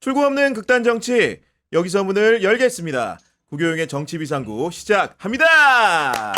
출구 없는 극단 정치, 여기서 문을 열겠습니다. 구교용의 정치비상구 시작합니다.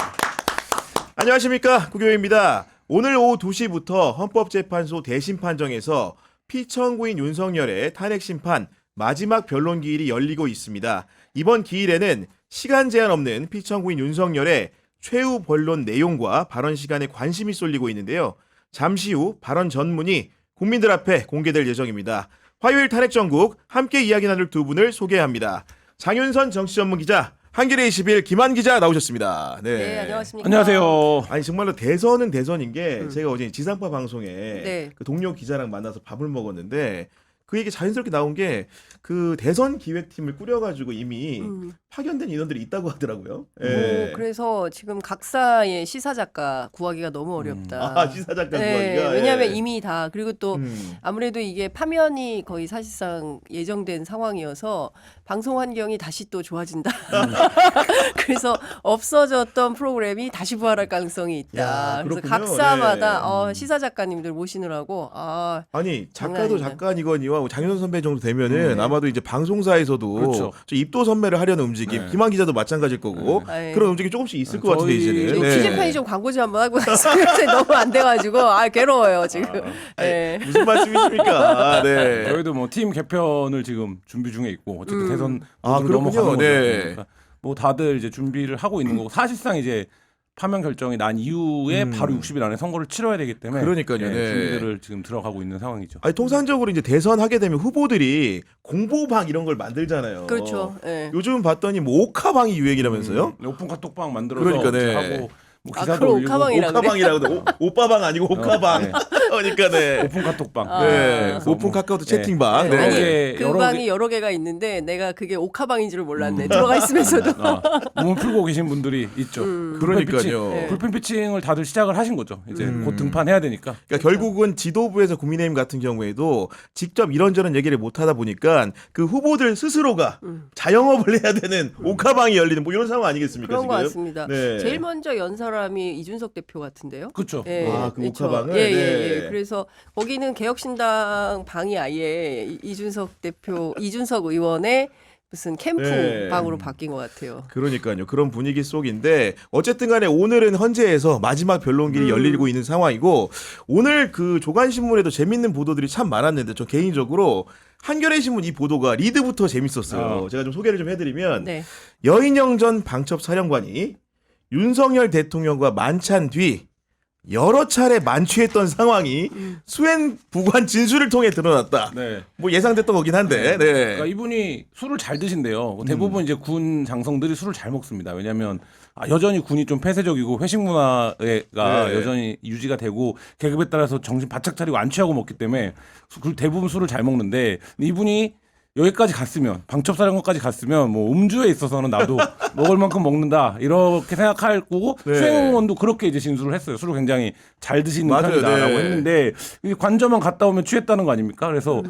안녕하십니까, 구교용입니다. 오늘 오후 2시부터 헌법재판소 대심판정에서 피청구인 윤석열의 탄핵심판 마지막 변론 기일이 열리고 있습니다. 이번 기일에는 시간 제한 없는 피청구인 윤석열의 최후 변론 내용과 발언 시간에 관심이 쏠리고 있는데요. 잠시 후 발언 전문이 국민들 앞에 공개될 예정입니다. 화요일 탄핵전국 함께 이야기 나눌 두 분을 소개합니다. 장윤선 정치전문기자, 한겨레21 김한 기자 나오셨습니다. 네, 안녕하십니까. 안녕하세요. 아니 정말로 대선은 대선인 게 제가 어제 지상파 방송에 네. 그 동료 기자랑 만나서 밥을 먹었는데 그 얘기 자연스럽게 나온 게 그 대선 기획팀을 꾸려가지고 이미 파견된 인원들이 있다고 하더라고요. 예. 그래서 지금 각사의 시사 작가 구하기가 너무 어렵다. 아, 시사 작가 구하기가. 왜냐하면 예. 이미 다 그리고 또 아무래도 이게 파면이 거의 사실상 예정된 상황이어서 방송 환경이 다시 또 좋아진다. 그래서 없어졌던 프로그램이 다시 부활할 가능성이 있다. 야, 그래서 그렇군요. 각사마다 시사 작가님들 모시느라고 아니 장난 작가도 아닙니다. 작가니거니와 장윤선 선배 정도 되면은 아마도 이제 방송사에서도 그렇죠. 저 입도 선매를 하려는 움직임, 네. 김한 기자도 마찬가지일 거고 네. 그런 움직임이 조금씩 있을 것 같은데 저희 이제는. 저희 취재 편의점 광고 좀 한번 하고 왔어요. 너무 안 돼가지고 괴로워요 지금. 네. 무슨 말씀이십니까? 네. 저희도 뭐 팀 개편을 지금 준비 중에 있고 어쨌든 대선 아, 모드로 그렇군요. 넘어가는 거죠. 네. 그러니까 뭐 다들 이제 준비를 하고 있는 거고 사실상 이제 파면 결정이 난 이후에 바로 60일 안에 선거를 치러야 되기 때문에 그러니까요. 예, 네. 준비들을 지금 들어가고 있는 상황이죠. 아니 통상적으로 이제 대선 하게 되면 후보들이 공보방 이런 걸 만들잖아요. 그렇죠. 네. 요즘 봤더니 뭐 오카방이 유행이라면서요? 오픈 카톡방 만들어서 그러니까, 네. 이제 하고 뭐 아, 기사도 그럼 올리고 오카방이라고 오카방이라고 오빠방 아니고 오카방. 네. 그러니까 네. 오픈 카톡방. 아. 네. 그래서 오픈 뭐, 카카오톡 네. 채팅방. 네. 네. 여러 아니 개, 그 여러 방이 개. 여러 개가 있는데 내가 그게 오카방인 줄을 몰랐네. 들어가 있으면서도. 몸을 풀고 계신 분들이 있죠. 그러니까요. 네. 불펜 피칭을 다들 시작을 하신 거죠. 이제 곧 등판해야 되니까. 그러니까 결국은 지도부에서 국민의힘 같은 경우에도 직접 이런저런 얘기를 못 하다 보니까 그 후보들 스스로가 자영업을 해야 되는 오카방이 열리는 뭐 이런 상황 아니겠습니까? 그런 지금? 것 같습니다. 네. 제일 먼저 연 사람이 이준석 대표 같은데요. 그렇죠. 예, 아, 그 그렇죠. 오카방을? 예, 예, 네. 예. 그래서 거기는 개혁신당 방이 아예 이준석 대표, 이준석 의원의 무슨 캠프 네. 방으로 바뀐 것 같아요. 그러니까요. 그런 분위기 속인데 어쨌든 간에 오늘은 헌재에서 마지막 변론길이 열리고 있는 상황이고 오늘 그 조간신문에도 재밌는 보도들이 참 많았는데 저 개인적으로 한겨레신문 이 보도가 리드부터 재밌었어요. 제가 좀 소개를 좀 해드리면 네. 여인영 전 방첩사령관이 윤석열 대통령과 만찬 뒤 여러 차례 만취했던 상황이 수행 부관 진술을 통해 드러났다. 네. 뭐 예상됐던 거긴 한데. 네. 그러니까 이분이 술을 잘 드신대요. 대부분 이제 군 장성들이 술을 잘 먹습니다. 왜냐하면 여전히 군이 좀 폐쇄적이고 회식 문화가 네. 여전히 유지가 되고 계급에 따라서 정신 바짝 차리고 안 취하고 먹기 때문에 대부분 술을 잘 먹는데 이분이 여기까지 갔으면 방첩사령관까지 갔으면 뭐 음주에 있어서는 나도 먹을 만큼 먹는다 이렇게 생각할 거고 네. 수행원도 그렇게 이제 진술을 했어요. 술을 굉장히 잘 드시는 맞아요. 편이다라고 네. 했는데 이 관저만 갔다 오면 취했다는 거 아닙니까? 그래서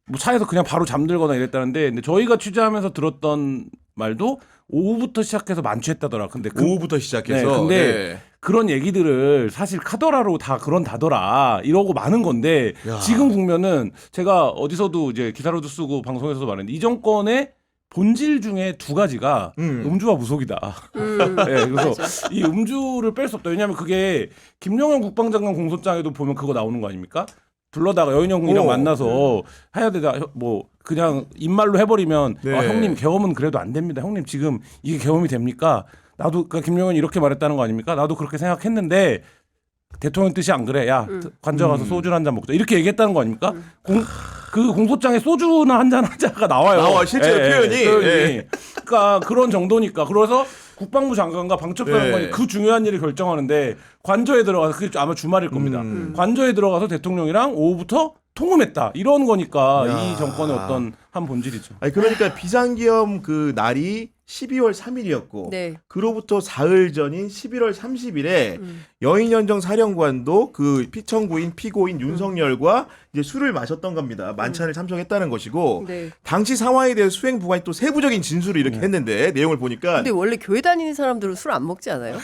뭐 차에서 그냥 바로 잠들거나 이랬다는데 근데 저희가 취재하면서 들었던 말도 오후부터 시작해서 만취했다더라. 근데 오후부터 시작해서. 네, 근데 네. 그런 얘기들을 사실 카더라로 다 그런다더라 이러고 많은 건데 야. 지금 국면은 제가 어디서도 이제 기사로도 쓰고 방송에서도 말했는데 이 정권의 본질 중에 두 가지가 음주와 무속이다. 네, 그래서 이 음주를 뺄 수 없다. 왜냐하면 그게 김용현 국방장관 공소장에도 보면 그거 나오는 거 아닙니까? 불러다가 여인형이랑 만나서 해야 되다. 뭐 그냥 입말로 해버리면 네. 형님 계엄은 그래도 안 됩니다. 형님 지금 이게 계엄이 됩니까? 나도 그러니까 김용현이 이렇게 말했다는 거 아닙니까? 나도 그렇게 생각했는데 대통령 뜻이 안 그래. 야 관저 가서 소주 한 잔 먹자. 이렇게 얘기했다는 거 아닙니까? 그 공소장에 소주나 한 잔 하자가 나와요. 나와, 실제로 표현이. 예. 그러니까 그런 정도니까. 그래서 국방부 장관과 방첩사령관이 네. 그 중요한 일을 결정하는데 관저에 들어가서 그게 아마 주말일 겁니다. 관저에 들어가서 대통령이랑 오후부터 통음했다. 이런 거니까 야. 이 정권의 어떤 한 본질이죠. 아니 그러니까 비상기엄 그 날이 12월 3일이었고 네. 그로부터 사흘 전인 11월 30일에 여인연정 사령관도 그 피청구인 피고인 윤석열과 이제 술을 마셨던 겁니다. 만찬을 참석했다는 것이고 네. 당시 상황에 대해 수행 부관이 또 세부적인 진술을 이렇게 했는데 내용을 보니까 근데 원래 교회 다니는 사람들은 술 안 먹지 않아요?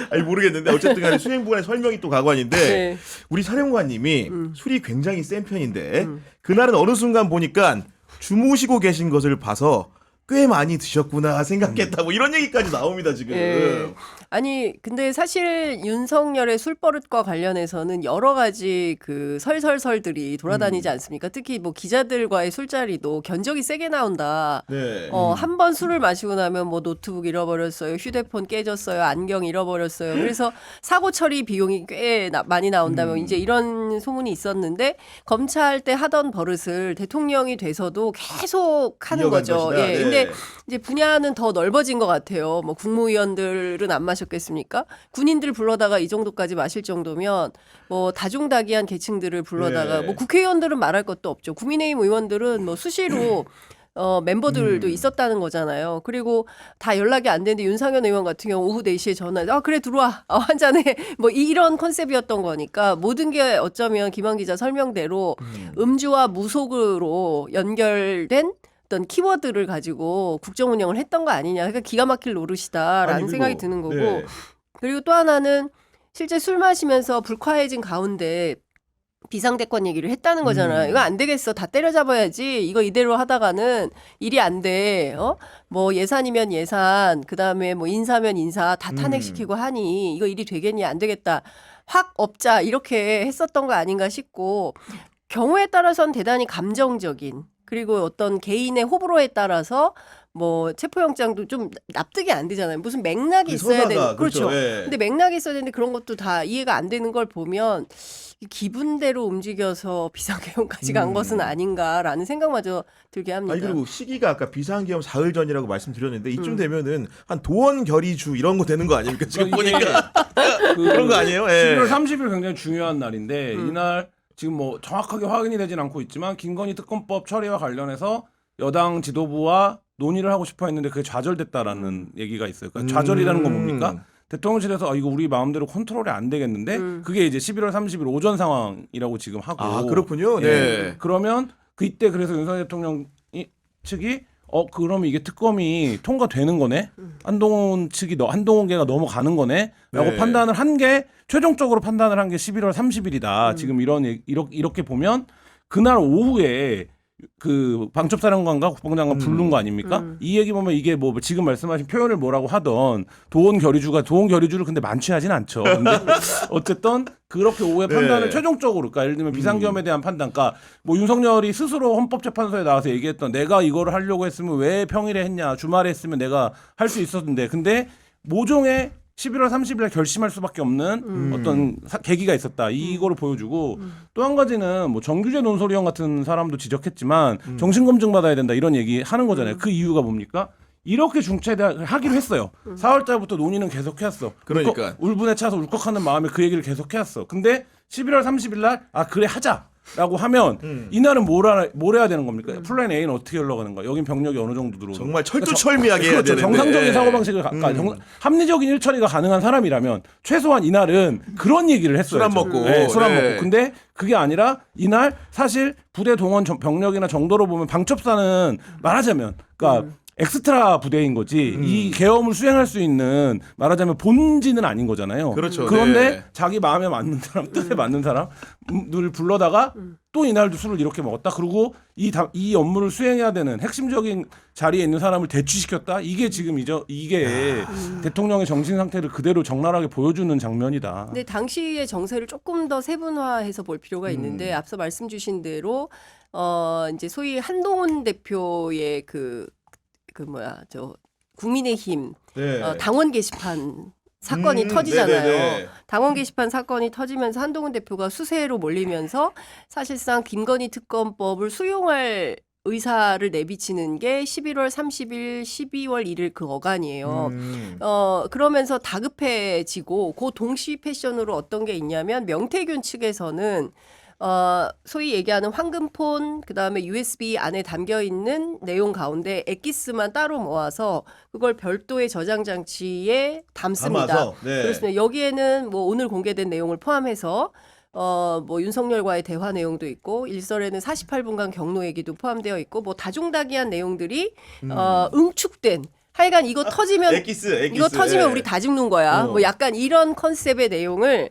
아니 모르겠는데 어쨌든 간에 수행부관의 설명이 또 가관인데 네. 우리 사령관님이 술이 굉장히 센 편인데 그날은 어느 순간 보니까 주무시고 계신 것을 봐서 꽤 많이 드셨구나 생각했다 뭐 이런 얘기까지 나옵니다 지금. 예. 아니 근데 사실 윤석열의 술버릇과 관련해서는 여러 가지 그 설설설들이 돌아다니지 않습니까? 특히 뭐 기자들과의 술자리도 견적이 세게 나온다. 네. 한 번 술을 마시고 나면 뭐 노트북 잃어버렸어요, 휴대폰 깨졌어요, 안경 잃어버렸어요. 그래서 사고 처리 비용이 꽤 많이 나온다면 이제 이런 소문이 있었는데 검찰 때 하던 버릇을 대통령이 돼서도 계속 하는 이어간 거죠. 것이다. 예. 네. 근데 이제 분야는 더 넓어진 것 같아요. 뭐 국무위원들은 안 마셨겠습니까? 군인들 불러다가 이 정도까지 마실 정도면 뭐 다중다기한 계층들을 불러다가 네. 뭐 국회의원들은 말할 것도 없죠. 국민의힘 의원들은 뭐 수시로 멤버들도 있었다는 거잖아요. 그리고 다 연락이 안 되는데 윤상현 의원 같은 경우 오후 4시에 전화, 그래 들어와, 한 잔해. 뭐 이런 컨셉이었던 거니까 모든 게 어쩌면 김한 기자 설명대로 음주와 무속으로 연결된 어떤 키워드를 가지고 국정 운영을 했던 거 아니냐. 그러니까 기가 막힐 노릇이다라는 아니, 생각이 그리고, 드는 거고. 네. 그리고 또 하나는 실제 술 마시면서 불쾌해진 가운데 비상대권 얘기를 했다는 거잖아요. 이거 안 되겠어. 다 때려잡아야지. 이거 이대로 하다가는 일이 안 돼. 뭐 예산이면 예산, 그다음에 뭐 인사면 인사 다 탄핵시키고 하니 이거 일이 되겠니? 안 되겠다. 확 없자. 이렇게 했었던 거 아닌가 싶고 경우에 따라서는 대단히 감정적인 그리고 어떤 개인의 호불호에 따라서 뭐 체포영장도 좀 납득이 안 되잖아요. 무슨 맥락이 있어야 되는 그렇죠. 예. 근데 맥락이 있어야 되는데 그런 것도 다 이해가 안 되는 걸 보면 기분대로 움직여서 비상계엄까지 간 것은 아닌가라는 생각마저 들게 합니다. 아니 그리고 시기가 아까 비상계엄 사흘 전이라고 말씀드렸는데 이쯤 되면은 한 도원 결의주 이런 거 되는 거 아닙니까? 지금 보니까 그런 거 아니에요? 예. 11월 30일 굉장히 중요한 날인데 이날 지금 뭐 정확하게 확인이 되진 않고 있지만 김건희 특검법 처리와 관련해서 여당 지도부와 논의를 하고 싶어 했는데 그게 좌절됐다라는 얘기가 있어요. 그러니까 좌절이라는 건 뭡니까? 대통령실에서 이거 우리 마음대로 컨트롤이 안 되겠는데 그게 이제 11월 30일 오전 상황이라고 지금 하고. 아 그렇군요. 예. 네. 그러면 그때 그래서 윤석열 대통령 측이 그러면 이게 특검이 통과되는 거네. 한동훈 측이 한동훈계가 넘어가는 거네라고 네. 판단을 한 게 최종적으로 판단을 한 게 11월 30일이다. 지금 이렇게 보면 그날 오후에 그 방첩사령관과 국방장관 부른 거 아닙니까? 이 얘기 보면 이게 뭐 지금 말씀하신 표현을 뭐라고 하던 도원 결의주를 근데 만취하진 않죠. 근데 어쨌든 그렇게 오후에 판단을 네. 최종적으로 그러니까 예를 들면 비상계엄에 대한 판단, 그러니까 뭐 윤석열이 스스로 헌법재판소에 나와서 얘기했던 내가 이거를 하려고 했으면 왜 평일에 했냐, 주말에 했으면 내가 할 수 있었는데, 근데 모종의 11월 30일에 결심할 수밖에 없는 어떤 계기가 있었다. 이거를 보여주고 또 한 가지는 뭐 정규제 논설위원 같은 사람도 지적했지만 정신검증 받아야 된다 이런 얘기 하는 거잖아요. 그 이유가 뭡니까? 이렇게 중체하기로 했어요. 4월달부터 논의는 계속해왔어. 그러니까. 울분에 차서 울컥하는 마음에 그 얘기를 계속해왔어. 근데 11월 30일 날 그래 하자. 라고 하면 이날은 뭘 해야 되는 겁니까? 플랜 A는 어떻게 흘러가는 거야? 여긴 병력이 어느 정도 들어오는 정말 철두철미하게 해야 그렇죠. 되는데. 정상적인 사고방식을 합리적인 일처리가 가능한 사람이라면 최소한 이날은 그런 얘기를 했어요. 술 안 먹고. 네, 술 안 네. 먹고. 근데 그게 아니라 이날 사실 부대 동원 병력이나 정도로 보면 방첩사는 말하자면 그러니까 엑스트라 부대인 거지 이 계엄을 수행할 수 있는 말하자면 본진은 아닌 거잖아요. 그렇죠. 그런데 네. 자기 마음에 맞는 사람, 뜻에 맞는 사람을 불러다가 또 이날도 술을 이렇게 먹었다. 그리고 이 업무를 수행해야 되는 핵심적인 자리에 있는 사람을 대치시켰다. 이게 지금 이게 대통령의 정신 상태를 그대로 적나라하게 보여주는 장면이다. 근데 당시의 정세를 조금 더 세분화해서 볼 필요가 있는데 앞서 말씀 주신 대로 이제 소위 한동훈 대표의 국민의힘 네. 당원 게시판 사건이 터지잖아요. 네네네. 당원 게시판 사건이 터지면서 한동훈 대표가 수세로 몰리면서 사실상 김건희 특검법을 수용할 의사를 내비치는 게 11월 30일, 12월 1일 그 어간이에요. 그러면서 다급해지고 그 동시 패션으로 어떤 게 있냐면 명태균 측에서는 소위 얘기하는 황금폰 그다음에 USB 안에 담겨 있는 내용 가운데 엑기스만 따로 모아서 그걸 별도의 저장 장치에 담습니다. 담아서, 네. 그렇습니다. 여기에는 뭐 오늘 공개된 내용을 포함해서 뭐 윤석열과의 대화 내용도 있고 일설에는 48분간 경로 얘기도 포함되어 있고 뭐 다중다기한 내용들이 응축된 하여간 이거 터지면 엑기스. 이거 터지면 예. 우리 다 죽는 거야. 어. 뭐 약간 이런 컨셉의 내용을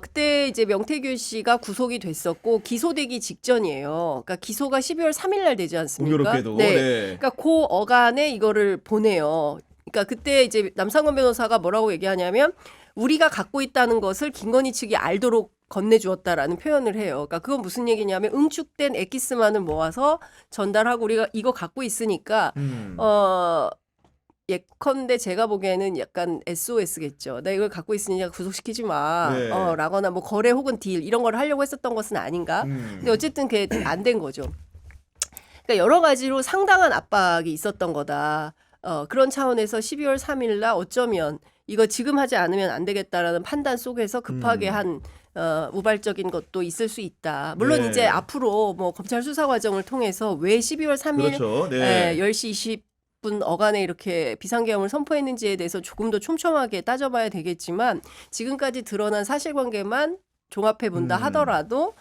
그때 이제 명태균 씨가 구속이 됐었고 기소되기 직전이에요. 그러니까 기소가 12월 3일 날 되지 않습니까? 공교롭게도. 네. 네. 그러니까 그 어간에 이거를 보내요. 그러니까 그때 이제 남상권 변호사가 뭐라고 얘기하냐면 우리가 갖고 있다는 것을 김건희 측이 알도록 건네주었다라는 표현을 해요. 그러니까 그건 무슨 얘기냐면 응축된 엑기스만을 모아서 전달하고 우리가 이거 갖고 있으니까 예컨대 제가 보기에는 약간 SOS겠죠. 나 이걸 갖고 있으니까 구속시키지 마. 네. 라거나 뭐 거래 혹은 딜 이런 걸 하려고 했었던 것은 아닌가. 근데 어쨌든 그게 안 된 거죠. 그러니까 여러 가지로 상당한 압박이 있었던 거다. 그런 차원에서 12월 3일 날 어쩌면 이거 지금 하지 않으면 안 되겠다라는 판단 속에서 급하게 한 우발적인 것도 있을 수 있다. 물론 네. 이제 앞으로 뭐 검찰 수사 과정을 통해서 왜 12월 3일 그렇죠. 네. 10시 20분 어간에 이렇게 비상계엄을 선포했는지에 대해서 조금 더 촘촘하게 따져봐야 되겠지만 지금까지 드러난 사실관계만 종합해 본다 하더라도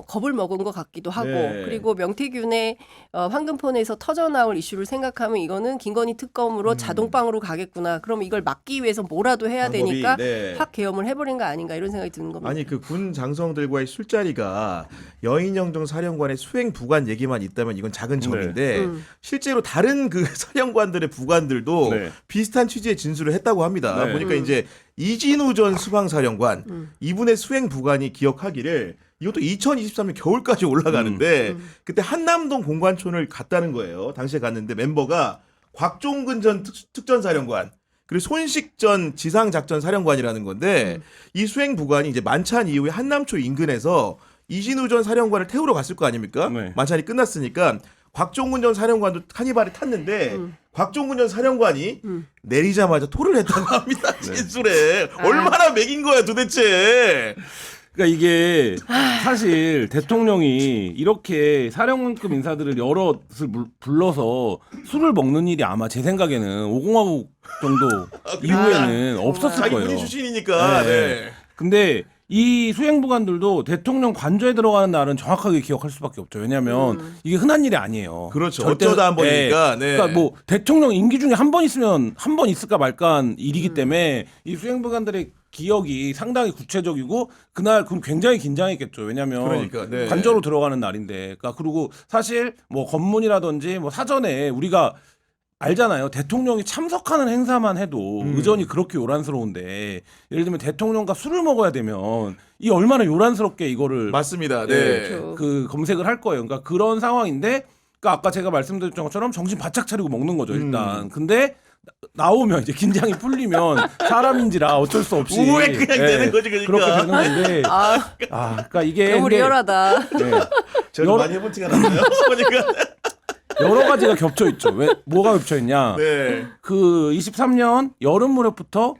겁을 먹은 것 같기도 하고 네. 그리고 명태균의 황금폰에서 터져나올 이슈를 생각하면 이거는 김건희 특검으로 자동빵으로 가겠구나. 그럼 이걸 막기 위해서 뭐라도 해야 방법이, 되니까 네. 확 계엄을 해버린 거 아닌가 이런 생각이 드는 겁니다. 아니 그 군 장성들과의 술자리가 여인영정 사령관의 수행 부관 얘기만 있다면 이건 작은 점인데 실제로 다른 그 사령관들의 부관들도 네. 비슷한 취지의 진술을 했다고 합니다. 네. 보니까 이제 이진우 전 수방사령관 이분의 수행 부관이 기억하기를 이것도 2023년 겨울까지 올라가는데 그때 한남동 공관촌을 갔다는 거예요. 당시에 갔는데 멤버가 곽종근 전 특전사령관 그리고 손식 전 지상작전사령관이라는 건데 이 수행부관이 이제 만찬 이후에 한남초 인근에서 이진우 전 사령관을 태우러 갔을 거 아닙니까? 네. 만찬이 끝났으니까 곽종근 전 사령관도 카니발에 탔는데 곽종근 전 사령관이 내리자마자 토를 했다고 합니다. 진술에. 얼마나 먹인 거야 도대체. 그러니까 이게 사실 대통령이 이렇게 사령관급 인사들을 여럿을 불러서 술을 먹는 일이 아마 제 생각에는 50화국 정도 이후에는 없었을 자기 거예요. 군인 출신이니까. 네. 네. 근데 이 수행부관들도 대통령 관저에 들어가는 날은 정확하게 기억할 수밖에 없죠. 왜냐하면 이게 흔한 일이 아니에요. 그렇죠. 어쩌다 한 번이니까. 네. 그러니까 뭐 대통령 임기 중에 한 번 있으면 한 번 있을까 말까한 일이기 때문에 이 수행부관들의 기억이 상당히 구체적이고 그날 그럼 굉장히 긴장했겠죠. 왜냐하면 그러니까, 네. 관저로 들어가는 날인데. 그러니까 그리고 사실 뭐 검문이라든지 뭐 사전에 우리가 알잖아요. 대통령이 참석하는 행사만 해도 의전이 그렇게 요란스러운데 예를 들면 대통령과 술을 먹어야 되면 이 얼마나 요란스럽게 이거를 맞습니다. 네, 네. 그렇죠. 그 검색을 할 거예요. 그러니까 그런 상황인데 그러니까 아까 제가 말씀드렸던 것처럼 정신 바짝 차리고 먹는 거죠. 일단. 근데 나오면 이제 긴장이 풀리면 사람인지라 어쩔 수 없이 우에 그냥 되는 거지, 그러니까. 그렇게 되는 건데 아, 그러니까 이게 너무 근데, 리얼하다. 네, 저도 여러- 많이 해본 티가 났나요? 보니까. 여러 가지가 겹쳐 있죠. 왜 뭐가 겹쳐 있냐? 네. 그 23년 여름 무렵부터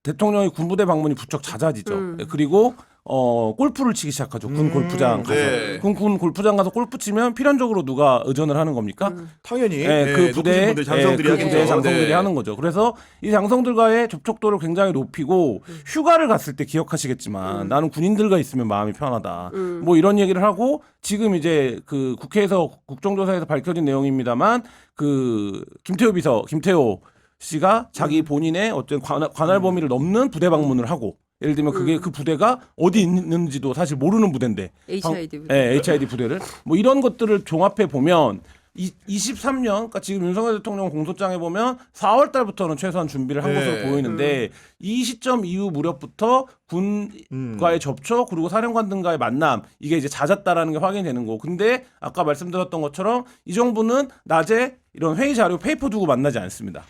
대통령의 군부대 방문이 부쩍 잦아지죠. 그리고 골프를 치기 시작하죠. 군 골프장 가서. 네. 군 골프장 가서 골프 치면 필연적으로 누가 의전을 하는 겁니까? 당연히 네, 네, 그 높으신 부대 분들 장성들이 그 하겠죠. 부대 장성들이 네. 하는 거죠. 그래서 이 장성들과의 접촉도를 굉장히 높이고 휴가를 갔을 때 기억하시겠지만 나는 군인들과 있으면 마음이 편하다. 뭐 이런 얘기를 하고 지금 이제 그 국회에서 국정조사에서 밝혀진 내용입니다만 그 김태호 씨가 자기 본인의 어떤 관할 범위를 넘는 부대 방문을 하고 예를 들면 그게 그 부대가 어디 있는지도 사실 모르는 부대인데 HID 부대. 네, HID 부대를 뭐 이런 것들을 종합해 보면 23년 그러니까 지금 윤석열 대통령 공소장에 보면 4월 달부터는 최소한 준비를 한 네. 것으로 보이는데 이 시점 이후 무렵부터 군과의 접촉 그리고 사령관 등과의 만남 이게 이제 잦았다라는 게 확인이 되는 거고 근데 아까 말씀드렸던 것처럼 이 정부는 낮에 이런 회의 자료 페이퍼 두고 만나지 않습니다.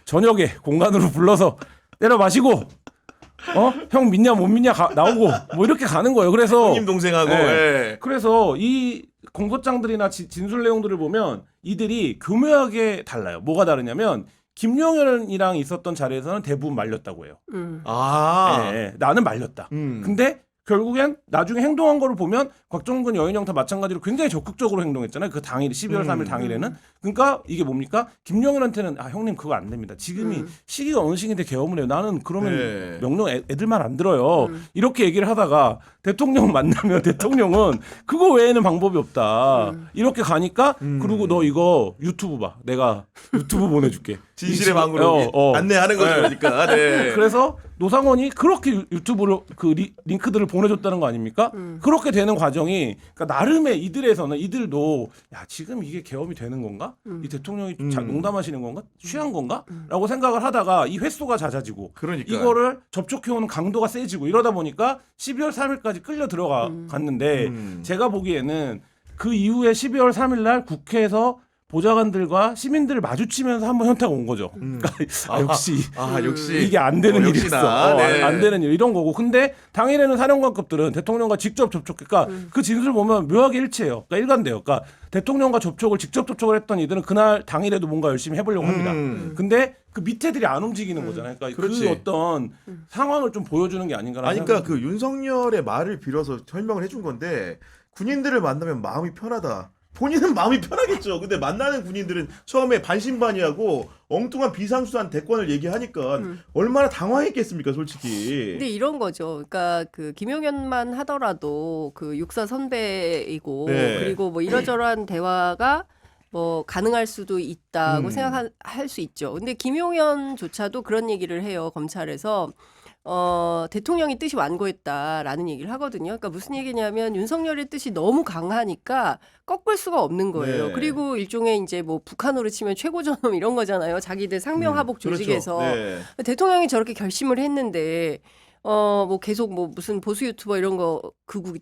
저녁에 공간으로 불러서 때려 마시고 형 믿냐 못 믿냐 나오고 뭐 이렇게 가는 거예요. 그래서 형님 동생하고. 네. 네. 그래서 이 공소장들이나 진술 내용들을 보면 이들이 교묘하게 달라요. 뭐가 다르냐면 김용현이랑 있었던 자리에서는 대부분 말렸다고 해요. 아. 네, 나는 말렸다. 근데 결국엔 나중에 행동한 거를 보면 곽정근 여인영 다 마찬가지로 굉장히 적극적으로 행동했잖아요. 그 당일 12월 3일 당일에는. 그러니까 이게 뭡니까? 김용현한테는 형님 그거 안 됩니다. 지금이 시기가 어느 시기인데 계엄을 해요. 나는 그러면 네. 명령 애들 말 안 들어요. 이렇게 얘기를 하다가 대통령 만나면 대통령은 그거 외에는 방법이 없다. 이렇게 가니까 그리고 너 이거 유튜브 봐. 내가 유튜브 보내줄게. 진실의 방으로 안내하는 거죠, 네. 그러니까. 네. 그래서 노상원이 그렇게 유튜브로 그 링크들을 보내줬다는 거 아닙니까? 그렇게 되는 과정이 그러니까 나름의 이들에서는 이들도 야 지금 이게 계엄이 되는 건가? 이 대통령이 농담하시는 건가? 취한 건가? 라고 생각을 하다가 이 횟수가 잦아지고 그러니까. 이거를 접촉해오는 강도가 세지고 이러다 보니까 12월 3일까지 끌려 들어갔는데 제가 보기에는 그 이후에 12월 3일 날 국회에서 보좌관들과 시민들을 마주치면서 한번 현타가 온 거죠. 그러니까 역시 역시 이게 안 되는 역시나. 일이었어. 네. 안 되는 일 이런 거고. 근데 당일에는 사령관급들은 대통령과 직접 접촉. 그러니까 그 진술 보면 묘하게 일치해요. 그러니까 일관돼요. 그러니까 대통령과 직접 접촉을 했던 이들은 그날 당일에도 뭔가 열심히 해보려고 합니다. 근데 그 밑에들이 안 움직이는 거잖아요. 그러니까 그렇지. 그 어떤 상황을 좀 보여주는 게 아닌가라는. 아니 그러니까 그 윤석열의 말을 빌어서 설명을 해준 건데 군인들을 만나면 마음이 편하다. 본인은 마음이 편하겠죠. 근데 만나는 군인들은 처음에 반신반의하고 엉뚱한 비상수단 대권을 얘기하니까 얼마나 당황했겠습니까, 솔직히. 근데 이런 거죠. 그러니까 그 김용현만 하더라도 그 육사 선배이고 네. 그리고 뭐 이러저러한 대화가 뭐 가능할 수도 있다고 음. 생각할 수 있죠. 근데 김용현조차도 그런 얘기를 해요. 검찰에서. 대통령이 뜻이 완고했다라는 얘기를 하거든요. 그러니까 무슨 얘기냐면 윤석열의 뜻이 너무 강하니까 꺾을 수가 없는 거예요. 네. 그리고 일종의 이제 뭐 북한으로 치면 최고전엄 이런 거잖아요. 자기들 상명하복 조직에서. 그렇죠. 네. 대통령이 저렇게 결심을 했는데 뭐 계속 뭐 무슨 보수 유튜버 이런 거 극우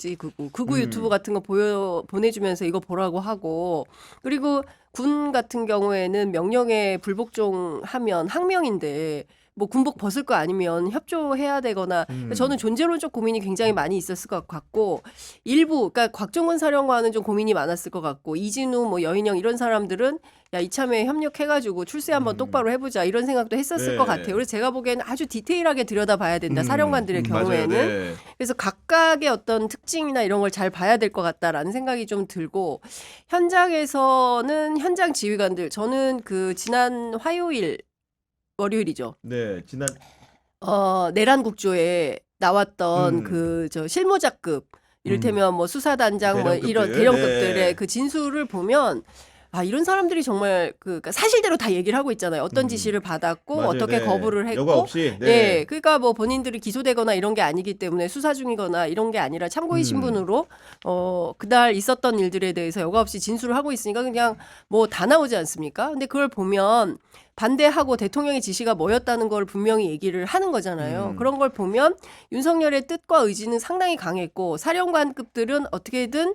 유튜브 같은 거 보내주면서 이거 보라고 하고 그리고 군 같은 경우에는 명령에 불복종하면 항명인데 뭐 군복 벗을 거 아니면 협조해야 되거나 저는 존재론적 고민이 굉장히 많이 있었을 것 같고 일부 그러니까 곽정근 사령관은 좀 고민이 많았을 것 같고 이진우 뭐 여인영 이런 사람들은 야 이참에 협력해가지고 출세 한번 똑바로 해보자 이런 생각도 했었을 네. 것 같아요. 그래서 제가 보기에는 아주 디테일하게 들여다봐야 된다. 사령관들의 경우에는. 맞아요. 네. 그래서 각각의 어떤 특징이나 이런 걸 잘 봐야 될 것 같다라는 생각이 좀 들고 현장에서는 현장 지휘관들 저는 그 지난 월요일이죠. 네, 지난 내란 국조에 나왔던 음. 그 저 실무자급 이를테면 뭐 수사단장 뭐 이런 대령급들. 대령급들의 네. 그 진술을 보면 이런 사람들이 정말 그러니까 사실대로 다 얘기를 하고 있잖아요. 어떤 지시를 받았고 맞아요. 어떻게 네. 거부를 했고 여과 없이. 네. 예, 그러니까 뭐 본인들이 기소되거나 이런 게 아니기 때문에 수사 중이거나 이런 게 아니라 참고인 신분으로 그날 있었던 일들에 대해서 여과 없이 진술을 하고 있으니까 그냥 뭐 다 나오지 않습니까? 근데 그걸 보면 반대하고 대통령의 지시가 뭐였다는 걸 분명히 얘기를 하는 거잖아요. 그런 걸 보면 윤석열의 뜻과 의지는 상당히 강했고 사령관급들은 어떻게든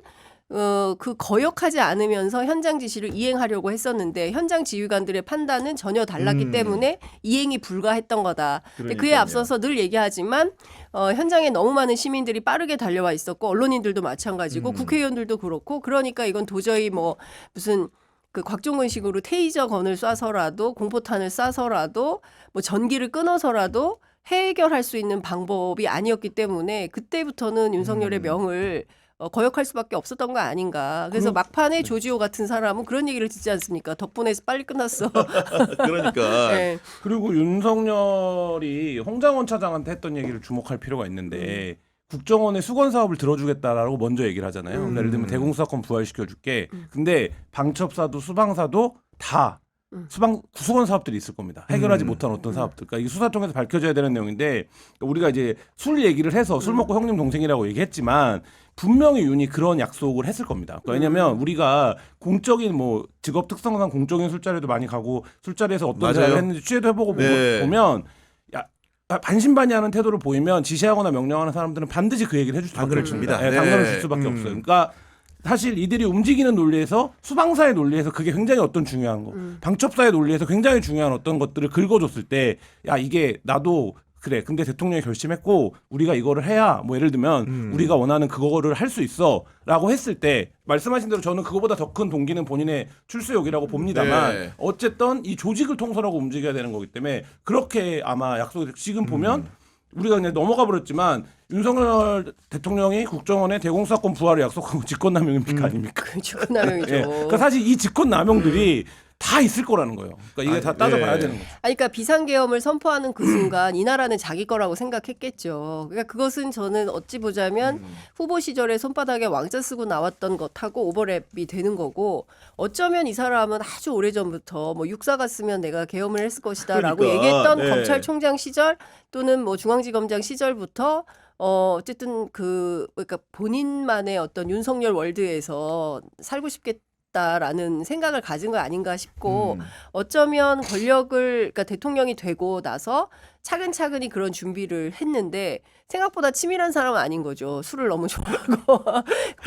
그 거역하지 않으면서 현장 지시를 이행하려고 했었는데 현장 지휘관들의 판단은 전혀 달랐기 때문에 이행이 불가했던 거다. 근데 그에 그러니까요. 앞서서 늘 얘기하지만 현장에 너무 많은 시민들이 빠르게 달려와 있었고 언론인들도 마찬가지고 국회의원들도 그렇고 그러니까 이건 도저히 뭐 무슨 그 곽종근식으로 테이저 건을 쏴서라도 공포탄을 쏴서라도 뭐 전기를 끊어서라도 해결할 수 있는 방법이 아니었기 때문에 그때부터는 윤석열의 명을 거역할 수밖에 없었던 거 아닌가. 그래서 막판에 조지호 같은 사람은 그런 얘기를 듣지 않습니까? 덕분에 빨리 끝났어. 그러니까 네. 그리고 윤석열이 홍장원 차장한테 했던 얘기를 주목할 필요가 있는데 국정원의 수건 사업을 들어주겠다라고 먼저 얘기를 하잖아요. 그러니까 예를 들면 대공수사권 부활시켜줄게. 근데 방첩사도 수방사도 다 수건 사업들이 있을 겁니다. 해결하지 못한 어떤 사업들. 그러니까 이 수사 통해서 밝혀져야 되는 내용인데 우리가 이제 술 얘기를 해서 술 먹고 형님 동생이라고 얘기했지만 분명히 윤이 그런 약속을 했을 겁니다. 그러니까 왜냐하면 우리가 공적인 뭐 직업 특성상 공적인 술자리도 많이 가고 술자리에서 어떤 맞아요. 대화를 했는지 취재도 해보고 네. 보면 반신반의하는 태도를 보이면 지시하거나 명령하는 사람들은 반드시 그 얘기를 해줄 수밖에 당근을 없습니다. 줍니다. 네, 당근을 네. 줄 수밖에 없어요. 그러니까 사실 이들이 움직이는 논리에서 수방사의 논리에서 그게 굉장히 어떤 중요한 거, 방첩사의 논리에서 굉장히 중요한 어떤 것들을 긁어줬을 때, 야 이게 나도 그래. 근데 대통령이 결심했고 우리가 이거를 해야 뭐 예를 들면 우리가 원하는 그거를 할 수 있어라고 했을 때 말씀하신 대로 저는 그거보다 더 큰 동기는 본인의 출세욕이라고 봅니다만 네. 어쨌든 이 조직을 통솔하고 움직여야 되는 거기 때문에 그렇게 아마 약속이 지금 보면 우리가 그냥 넘어가 버렸지만 윤석열 대통령이 국정원의 대공수사권 부활을 약속하고 직권남용입니까 아닙니까? 그 직권남용이죠. 예. 그러니까 사실 이 직권남용들이 다 있을 거라는 거예요. 그러니까 이게 다 따져봐야 예. 되는 거죠. 아니, 그러니까 비상계엄을 선포하는 그 순간 이 나라는 자기 거라고 생각했겠죠. 그러니까 그것은 저는 어찌 보자면 후보 시절에 손바닥에 왕자 쓰고 나왔던 것하고 오버랩이 되는 거고 어쩌면 이 사람은 아주 오래전부터 뭐 육사가 쓰면 내가 계엄을 했을 것이다라고 그러니까, 얘기했던 네. 검찰총장 시절 또는 뭐 중앙지검장 시절부터 어쨌든 그러니까 본인만의 어떤 윤석열 월드에서 살고 싶겠다라는 생각을 가진 거 아닌가 싶고 어쩌면 권력을 그러니까 대통령이 되고 나서 차근차근히 그런 준비를 했는데 생각보다 치밀한 사람은 아닌 거죠. 술을 너무 좋아하고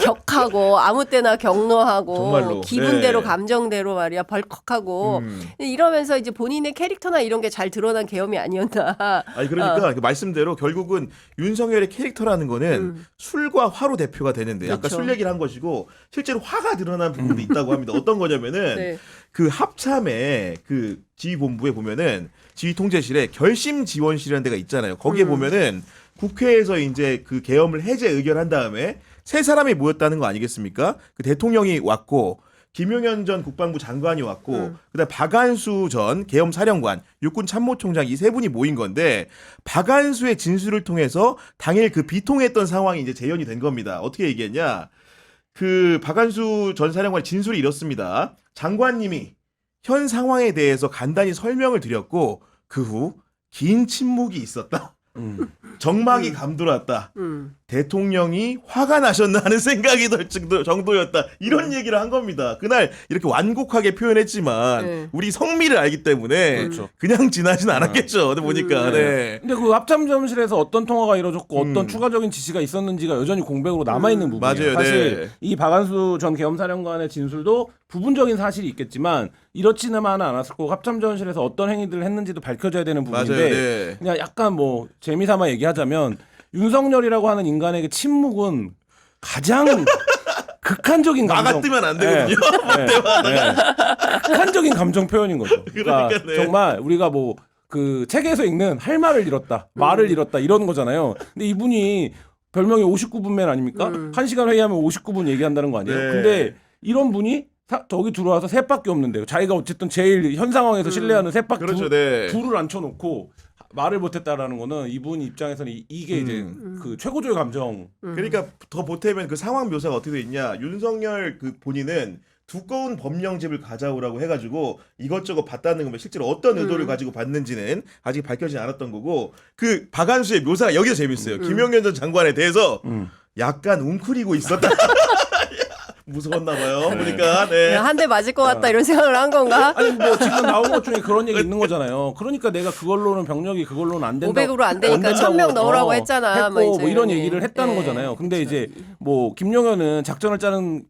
격하고 아무 때나 경로하고 정말로. 기분대로 네. 감정대로 말이야 벌컥하고 이러면서 이제 본인의 캐릭터나 이런 게 잘 드러난 계엄이 아니었나. 아니 그러니까 그 말씀대로 결국은 윤석열의 캐릭터라는 거는 술과 화로 대표가 되는데 아까 그렇죠. 술 얘기를 한 것이고 실제로 화가 드러난 부분도 있다고 합니다. 어떤 거냐면은 네. 그 합참의 그 지휘본부에 보면은 지휘통제실에 결심지원실이라는 데가 있잖아요. 거기에 보면은 국회에서 이제 그 계엄을 해제 의결한 다음에 세 사람이 모였다는 거 아니겠습니까? 그 대통령이 왔고 김용현 전 국방부 장관이 왔고 그다음 박한수 전 계엄 사령관, 육군 참모총장 이 세 분이 모인 건데 박한수의 진술을 통해서 당일 그 비통했던 상황이 이제 재현이 된 겁니다. 어떻게 얘기했냐? 그 박한수 전 사령관의 진술이 이렇습니다. 장관님이 현 상황에 대해서 간단히 설명을 드렸고 그 후 긴 침묵이 있었다. 정막이 감돌았다. 대통령이 화가 나셨나 하는 생각이 들 정도였다. 이런 얘기를 한 겁니다. 그날 이렇게 완곡하게 표현했지만 네. 우리 성미를 알기 때문에 그렇죠. 그냥 지나진 않았겠죠. 근데 보니까 네. 근데 그 합참점실에서 어떤 통화가 이루어졌고 어떤 추가적인 지시가 있었는지가 여전히 공백으로 남아 있는 부분이에요. 맞아요. 사실 네. 이 박한수 전 계엄사령관의 진술도 부분적인 사실이 있겠지만 이렇지는 않았을 거고 합참점실에서 어떤 행위들을 했는지도 밝혀져야 되는 부분인데 맞아요. 네. 그냥 약간 뭐 재미삼아 얘기하자면 윤석열이라고 하는 인간에게 침묵은 가장 극한적인 감정. 나가 뜨면 안 되거든요. 극한적인 감정 표현인 거죠. 그러니까 그러니까, 네. 정말 우리가 뭐 그 책에서 읽는 할 말을 잃었다, 말을 잃었다 이런 거잖아요. 근데 이분이 별명이 59분맨 아닙니까? 1시간 회의하면 59분 얘기한다는 거 아니에요? 네. 근데 이런 분이 저기 들어와서 셋밖에 없는데요. 자기가 어쨌든 제일 현 상황에서 신뢰하는 셋밖에 그렇죠. 네. 둘을 앉혀놓고 말을 못했다라는 거는 이분 입장에서는 이게 이제 그 최고조의 감정. 그러니까 더 보태면 그 상황 묘사가 어떻게 돼 있냐. 윤석열 그 본인은 두꺼운 법령집을 가져오라고 해가지고 이것저것 봤다는 거면 실제로 어떤 의도를 가지고 봤는지는 아직 밝혀지지 않았던 거고 그 박한수의 묘사가 여기서 재밌어요. 김용현 전 장관에 대해서 약간 웅크리고 있었다. 무서웠나 봐요. 보니까 네. 한 대 맞을 것 같다 이런 생각을 한 건가? 아니 뭐 지금 나온 것 중에 그런 얘기 있는 거잖아요. 그러니까 내가 그걸로는 병력이 그걸로는 안 된다. 500으로 안 되니까 1000명 넣으라고 했잖아. 했고 뭐 이제 뭐 이런 이런 얘기를 했다는 네. 거잖아요. 근데 그렇죠. 이제 뭐 김용현은 작전을 짜는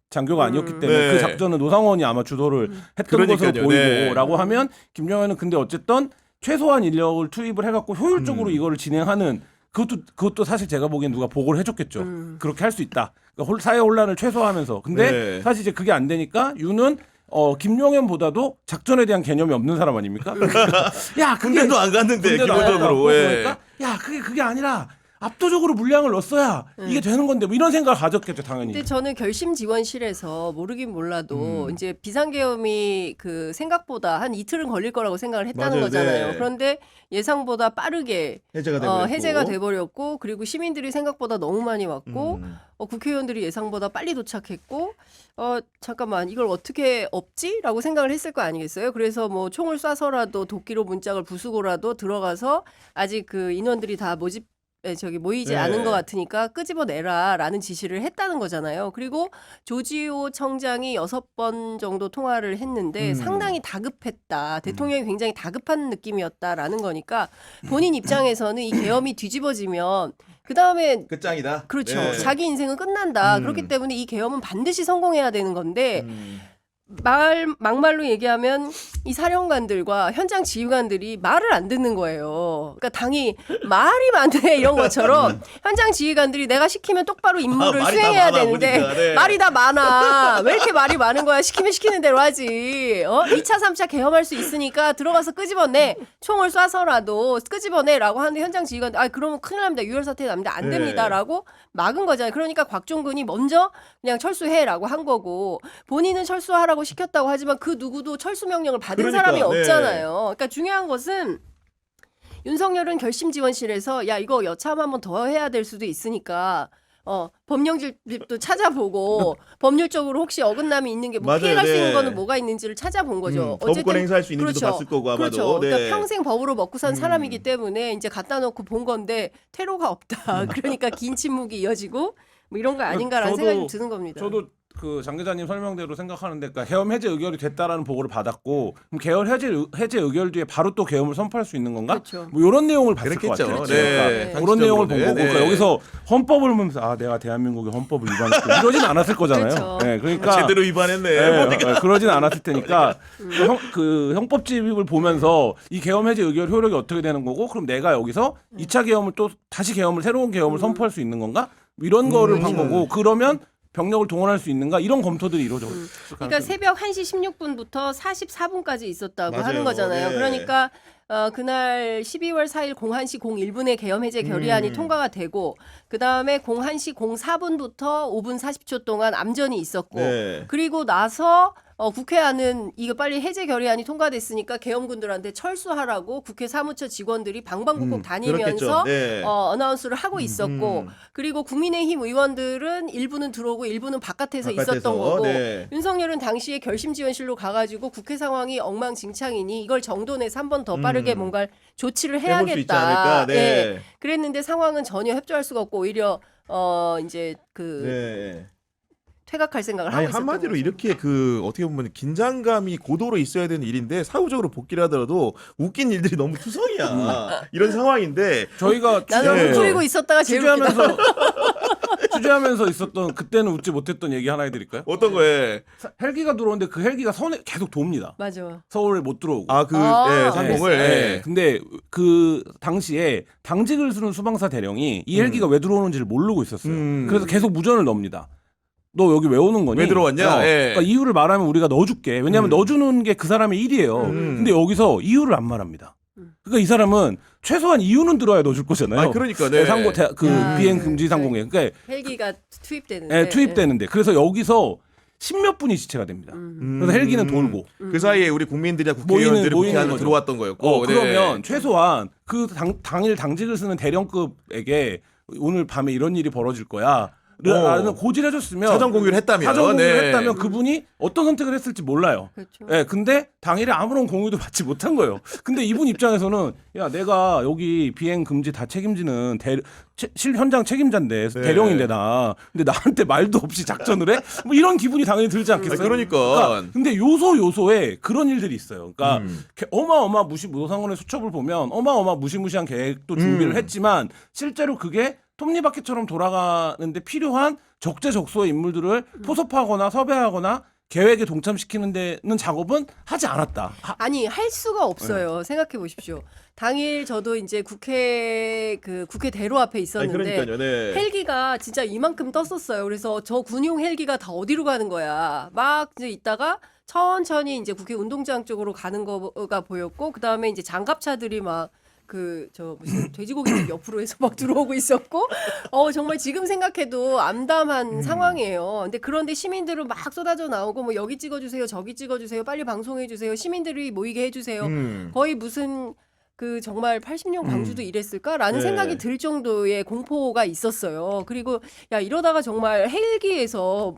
장교가 아니었기 때문에 네. 그 작전은 노상원이 아마 주도를 했던 그러니까요. 것으로 보이고라고 하면 김용현은 근데 어쨌든 최소한 인력을 투입을 해갖고 효율적으로 이거를 진행하는 그것도 사실 제가 보기엔 누가 보고를 해줬겠죠. 그렇게 할 수 있다. 그러니까 사회 혼란을 최소화하면서 근데 네. 사실 이제 그게 안 되니까 윤은 김용현보다도 작전에 대한 개념이 없는 사람 아닙니까? 야, 군대도 안 갔는데 군대도 안 기본적으로. 갔고 예. 그러니까 야, 그게 아니라 압도적으로 물량을 넣었어야 이게 되는 건데 뭐 이런 생각을 가졌겠죠, 당연히. 근데 저는 결심지원실에서 모르긴 몰라도 이제 비상계엄이 그 생각보다 한 이틀은 걸릴 거라고 생각을 했다는 맞아요, 거잖아요. 네. 그런데 예상보다 빠르게 해제가 돼버렸고. 해제가 돼버렸고 그리고 시민들이 생각보다 너무 많이 왔고 국회의원들이 예상보다 빨리 도착했고 잠깐만 이걸 어떻게 없지라고 생각을 했을 거 아니겠어요? 그래서 뭐 총을 쏴서라도 도끼로 문짝을 부수고라도 들어가서 아직 그 인원들이 다 모이지 네. 않은 것 같으니까 끄집어내라라는 지시를 했다는 거잖아요. 그리고 조지호 청장이 6번 정도 통화를 했는데 상당히 다급했다. 대통령이 굉장히 다급한 느낌이었다라는 거니까 본인 입장에서는 이 계엄이 뒤집어지면 그 다음에 끝장이다. 그렇죠. 네. 자기 인생은 끝난다. 그렇기 때문에 이 계엄은 반드시 성공해야 되는 건데 막말로 얘기하면 이 사령관들과 현장 지휘관들이 말을 안 듣는 거예요. 그러니까 당이 말이 많네 이런 것처럼 현장 지휘관들이 내가 시키면 똑바로 임무를 말이 다 수행해야 많아 되는데 보니까, 네. 말이 다 많아. 왜 이렇게 말이 많은 거야? 시키면 시키는 대로 하지. 2차, 3차 계엄할 수 있으니까 들어가서 끄집어내. 총을 쏴서라도 끄집어내라고 하는데 현장 지휘관 그러면 큰일 납니다. 유혈사태 납니다. 안 네. 됩니다라고 막은 거잖아요. 그러니까 곽종근이 먼저 그냥 철수해라고 한 거고 본인은 철수하라고 시켰다고 하지만 그 누구도 철수 명령을 받은 그러니까, 사람이 네. 없잖아요. 그러니까 중요한 것은 윤석열은 결심지원실에서 야 이거 여참 한번 더 해야 될 수도 있으니까 법령집도 찾아보고 법률적으로 혹시 어긋남이 있는 게 뭐 맞아요, 피해갈 수 있는 네. 거는 뭐가 있는지를 찾아본 거죠. 거부권 행사할 수 있는지도 봤을 거고 아마도. 그렇죠. 네. 그러니까 평생 법으로 먹고 산 사람이기 때문에 이제 갖다 놓고 본 건데 퇴로가 없다. 그러니까 긴 침묵이 이어지고 뭐 이런 거 아닌가라는 저도- 생각이 드는 겁니다. 저도 그 장 기자님 설명대로 생각하는데, 그러니까 계엄 해제 의결이 됐다라는 보고를 받았고, 그럼 계엄 해제 의결 뒤에 바로 또 계엄을 선포할 수 있는 건가? 그렇죠. 뭐 이런 내용을 봤을 그랬겠죠. 것 같아요. 네. 그러니까 그런 상식적으로. 내용을 본 거고, 네. 그러니까 여기서 헌법을 보면서 내가 대한민국의 헌법을 위반했고 이러진 않았을 거잖아요. 그렇죠. 네, 그러니까 제대로 위반했네. 네, 보니까. 그러진 않았을 테니까 그 형법집을 보면서 이 계엄 해제 의결 효력이 어떻게 되는 거고, 그럼 내가 여기서 2차 계엄을 또 다시 새로운 계엄을 선포할 수 있는 건가? 이런 거를 본 거고, 그러면 병력을 동원할 수 있는가? 이런 검토들이 이루어졌을 그러니까 새벽 1시 16분부터 44분까지 있었다고 맞아요. 하는 거잖아요. 네. 그러니까 그날 12월 4일 01시 01분에 계엄 해제 결의안이 통과가 되고 그다음에 01시 04분부터 5분 40초 동안 암전이 있었고 네. 그리고 나서 국회안은 이거 빨리 해제 결의안이 통과됐으니까 계엄군들한테 철수하라고 국회 사무처 직원들이 방방곡곡 다니면서 그렇겠죠. 네. 어나운스를 하고 있었고 그리고 국민의힘 의원들은 일부는 들어오고 일부는 바깥에서 있었던 거고 네. 윤석열은 당시에 결심지원실로 가가지고 국회 상황이 엉망진창이니 이걸 정돈해서 한 번 더 빠르게 뭔가 조치를 해볼 수 있지 않을까. 해야겠다. 네. 예. 그랬는데 상황은 전혀 협조할 수가 없고 오히려 이제 네. 퇴각할 생각을 아니 하고 있었던 한마디로 거죠. 이렇게 어떻게 보면 긴장감이 고도로 있어야 되는 일인데 사후적으로 복귀를 하더라도 웃긴 일들이 너무 투성이야. 이런 상황인데 저희가 나는 네. 웅크리고 있었다가 제일 웃기다. 취재하면서 있었던, 그때는 웃지 못했던 얘기 하나 해드릴까요? 어떤 거에 헬기가 들어오는데 그 헬기가 선에 계속 돕니다. 맞아. 서울에 못 들어오고. 상공을 네. 근데 그 당시에 당직을 쓰는 수방사 대령이 이 헬기가 왜 들어오는지를 모르고 있었어요. 그래서 계속 무전을 넣습니다. 너 여기 왜 오는 거니? 왜 들어왔냐? 예. 그러니까 이유를 말하면 우리가 넣어줄게. 왜냐하면 넣어주는 게 그 사람의 일이에요. 근데 여기서 이유를 안 말합니다. 그러니까 이 사람은 최소한 이유는 들어야 넣어줄 거잖아요. 아니, 그러니까, 네. 비행 금지 상공에. 그러니까 헬기가 투입되는데. 투입되는데. 그래서 여기서 십몇 분이 지체가 됩니다. 그래서 헬기는 돌고. 그 사이에 우리 국민들이나 국회의원들이 국회 안으로 거죠. 들어왔던 거였고. 네. 그러면 최소한 그 당일 당직을 쓰는 대령급에게 오늘 밤에 이런 일이 벌어질 거야. 라는 고지를 해줬으면, 사전 공유를 했다면, 했다면 그분이 어떤 선택을 했을지 몰라요. 그렇죠. 예, 근데 당일에 아무런 공유도 받지 못한 거예요. 근데 이분 입장에서는 야, 내가 여기 비행 금지 다 책임지는 현장 책임자인데 대령인데 나. 근데 나한테 말도 없이 작전을 해? 뭐 이런 기분이 당연히 들지 않겠어요? 그러니까. 근데 요소에 그런 일들이 있어요. 그러니까 노상원의 수첩을 보면 무시무시한 계획도 준비를 했지만 실제로 그게 톱니바퀴처럼 돌아가는데 필요한 적재적소의 인물들을 포섭하거나 섭외하거나 계획에 동참시키는 데는 작업은 하지 않았다. 아니 할 수가 없어요. 생각해 보십시오. 당일 저도 이제 국회 대로 앞에 있었는데 그러니까요. 네. 헬기가 진짜 이만큼 떴었어요. 그래서 저 군용 헬기가 다 어디로 가는 거야. 막 이제 있다가 천천히 이제 국회 운동장 쪽으로 가는 거가 보였고 그 다음에 이제 장갑차들이 막 무슨 돼지고기집 옆으로 해서 막 들어오고 있었고, 정말 지금 생각해도 암담한 상황이에요. 그런데 시민들은 막 쏟아져 나오고, 뭐 여기 찍어주세요, 저기 찍어주세요, 빨리 방송해주세요, 시민들이 모이게 해주세요. 거의 무슨 정말 80년 광주도 이랬을까라는 네. 생각이 들 정도의 공포가 있었어요. 그리고 야 이러다가 정말 헬기에서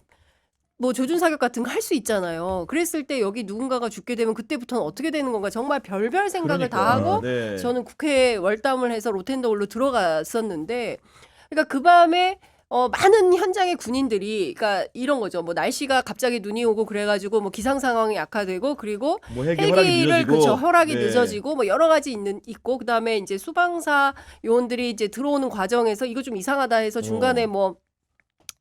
뭐 조준 사격 같은 거 할 수 있잖아요. 그랬을 때 여기 누군가가 죽게 되면 그때부터는 어떻게 되는 건가 정말 별별 생각을 다 하고 네. 저는 국회에 월담을 해서 로텐더홀로 들어갔었는데 그러니까 그 밤에 많은 현장의 군인들이 그러니까 이런 거죠. 뭐 날씨가 갑자기 눈이 오고 그래가지고 뭐 기상 상황이 악화되고 그리고 뭐 헬기를 허락이 네. 늦어지고 뭐 여러 가지 있고 그다음에 이제 수방사 요원들이 이제 들어오는 과정에서 이거 좀 이상하다 해서 중간에 뭐